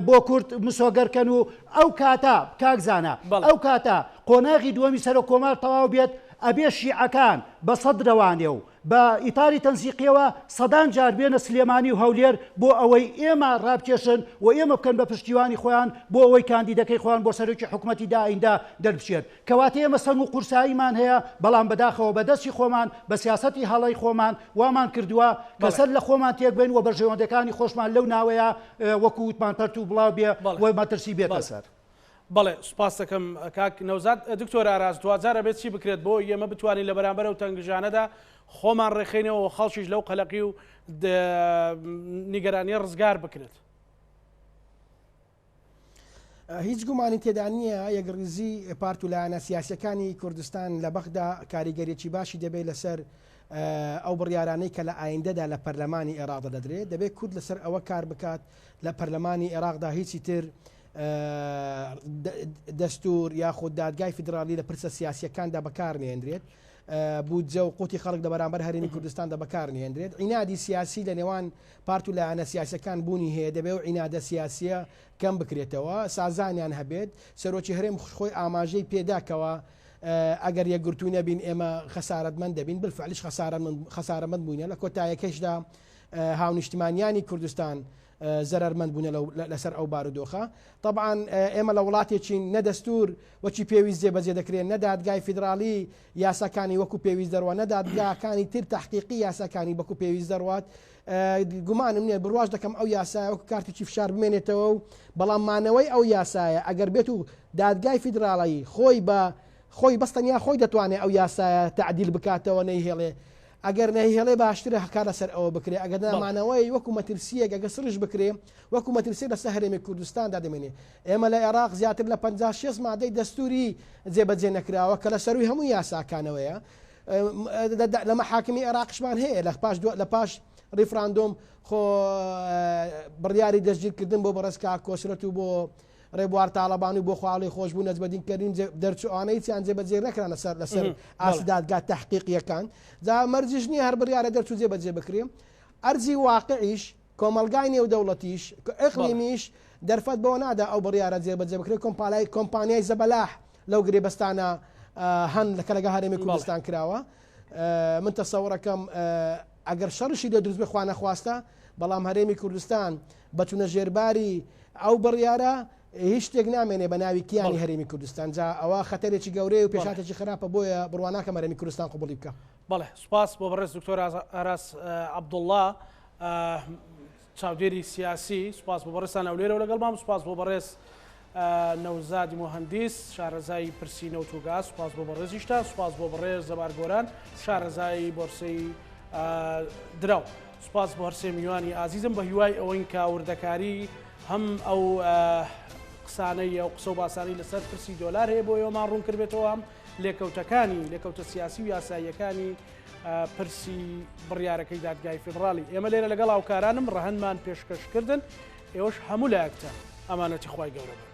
بۆ کورد مسۆگەرکەن و ئەو کاتە کاکزانە ئەو کاتە قۆناغی دووەمی سەرۆک کۆمار تەواو بێت ئەبێ شیعەکان بە سەدرەوانێ و بە ئیتاری تەنسیقیەوە سەدان جار بێنە سلێمانی و هەولێر بۆ ئەوەی ئێمە ڕابکێشن و ئێمە بکەن بە پشتیوانی خۆیان بۆ ئەوەی کاندیدەکەی خۆیان بۆ سەرۆکی حکوومەتی دائیندا دەربچێت کەواتە ئێمە سەن و قورساییمان هەیە بەڵام بەداخەوە بەدەستی خۆمان بە سیاسەتی هەڵی خۆمان وامان کردووە کە سەر لە خۆمان تێک بین و بەرژەوەندەکانی خۆشمان لەو ناوەیە وەکو وتمان پەرت و بڵاو بێ وەی مەترسی بێتە سەر. بەڵێ سوپاس دەکەم کاک نەوزاد دکتۆر ئاراز دوجارە بێت چی بکرێت بۆ ئێمە بتوانین لە بەرامبەر و تەنگژانەدا خۆمان ڕێخینەوە خەڵکیش لەو قەلەقی و نیگەرانی ڕزگار بکرێت. هیچ گومانی تێدا نییە یەکڕیزی پارت و لایەنە سیاسەکانی کوردستان لە بەخدا کاریگەریەکی باشی دەبێت لەسەر ئەو بڕیارانەی کە لە ئایندەدا لە پەرلەمانی عێراقدا دەدرێت دەبێت کورد لەسەر ئەوە کار بکات لە پەرلەمانی عێراقدا هیچی تر دەستور یاخود دادگای فیدرالی لە پرسە سیاسیەکاندا بەکارنێنرێت بودجە و قوتی خەڵک لە بەرامبەر هەرێمی کوردستاندا بەکارنێنرێت عینادی سیاسی لە نێوان پارت و لایەنە سیاسەکان بوونی هەیە دەبێت و عینادە سیاسیە کەم بکرێتەوە سازانیان هەبێت سەرۆکی هەرێم خۆی ئاماژەی پێداکەوە ئەگەر یەکگرتووی نەبین ئێمە خەسارەتمەند دەبین بالفعلیش خەسارەمەند بووینە لە کۆتایەکەشدا هاونیشتمانیانی کوردستان زەرمەند بوون لەسەر ئەو بارودۆخە طبعاً ئێمە لە وڵاتێکی نەدەستور وەچی پێویست جێبەجێ دەکرێن نەدادگای فیدرالی یاساکانی وەکو پێویست دەڕوە نەدادگاکانی تر تحقیقی یاساکانی وەکو پێویست دەڕوات گومانم نییە بڕواش دەکەم ئەو یاسایە وەکو کارتێکی فشار بمێنێتەوە و بەڵام مانەوەی ئەو یاسایە ئەگەر بێت و دادگای فیدراڵی خۆی بەستەنیا خۆی دەتوانێت ئەو یاسایە تعدیل بکاتەوە نەیهێڵێ ئەگەر نەیهێڵێ باشترە هەکار لەسەر ئەوە بکرێ ئەگەر نامانەوەی وەکو مەترسیەک ئەگە سرش بکرێ وەکو مەترسی لەسەر هەرێمی کوردستاندا دەمێنێ ئێمە لە عێراق زیاتر لە 56 مادەی دەستوری جێبەجێ نەکراوە کە لە سەروی هەموو یاساکانەوەیە لە مەحاکمی عێراقشمان هەیە لە پاش ریفراندۆم خۆ بڕیاری دەستگیرکردن بۆ بەڕێزکا کۆسرەت و بۆ ڕێبوار تاالبانی بۆ خواڵی خۆشببوو نەجبەدینکردین دەرچوانەی چیان جێبەجێ نەکرانە سەر لەسەر ئاسدادگا تحقیقیەکان جا مەرجش نییە هەر بڕیارە دەرچوو جێبەجێ بکرێ ئەرزی واقعیش کۆمەلگای نێودەوڵەتیش ئەقلیمیش دەرفەت بۆ نادا ئەو بڕیارە جێبەجێ بکرێ کۆمپانیای زەبەلاح لەو گرێبەستانە هەن لە کەلەگە هەرێمی کوردستان کراوە من تەسەوڕەکەم ئەگەر شەڕشی لە دروست بخوا نەخواستە بەڵام هەرێمی کوردستان بەچونە ژێرباری ئەو بڕیارە هیچ شتێک نامێنێ بە ناوی کیانی هەرێمی کوردستان جا ئەوە خەتەرێکی گەورەی و پێشاتێکی خراپە بۆیە بڕواناکە هەرێمی کوردستان قبوڵی بکە. بەڵێ سوپاس بۆ بەڕێز دکتۆر ئاراس عەبدوڵڵا چاودێری سیاسی سوپاس بۆ بەڕێستان ئەولێرەوە لەگەڵمان سوپاس بۆ بەڕێز نەوزادی مۆهەندیس شارەزای پرسی نەوت و گاز سوپاس بۆ بەڕێزیشتا سوپاس بۆ بەڕێز زەبار گۆران شارەزای بۆرسەی دراو سوپاس بۆ هەرسێ میوانی ئازیزم بە هیوای ئەوەی کاوردەکاری هەم ئەو قسانەی ئەو قسە و باسانی لەسەر پرسی دۆلار هەیە بۆ ئێوەمان ڕوون کردبێتەوە هەم لێکەوتە سیاسی و یاساییەکانی پرسی بڕیارەکەی دادگای فیدرالی ئێمە لێرە لەگەڵ هاوکارانم ڕەهەنمان پێشکەشکردن ئێوەش هەموو لایەکتە ئەمانەتی خوای گەورە بن.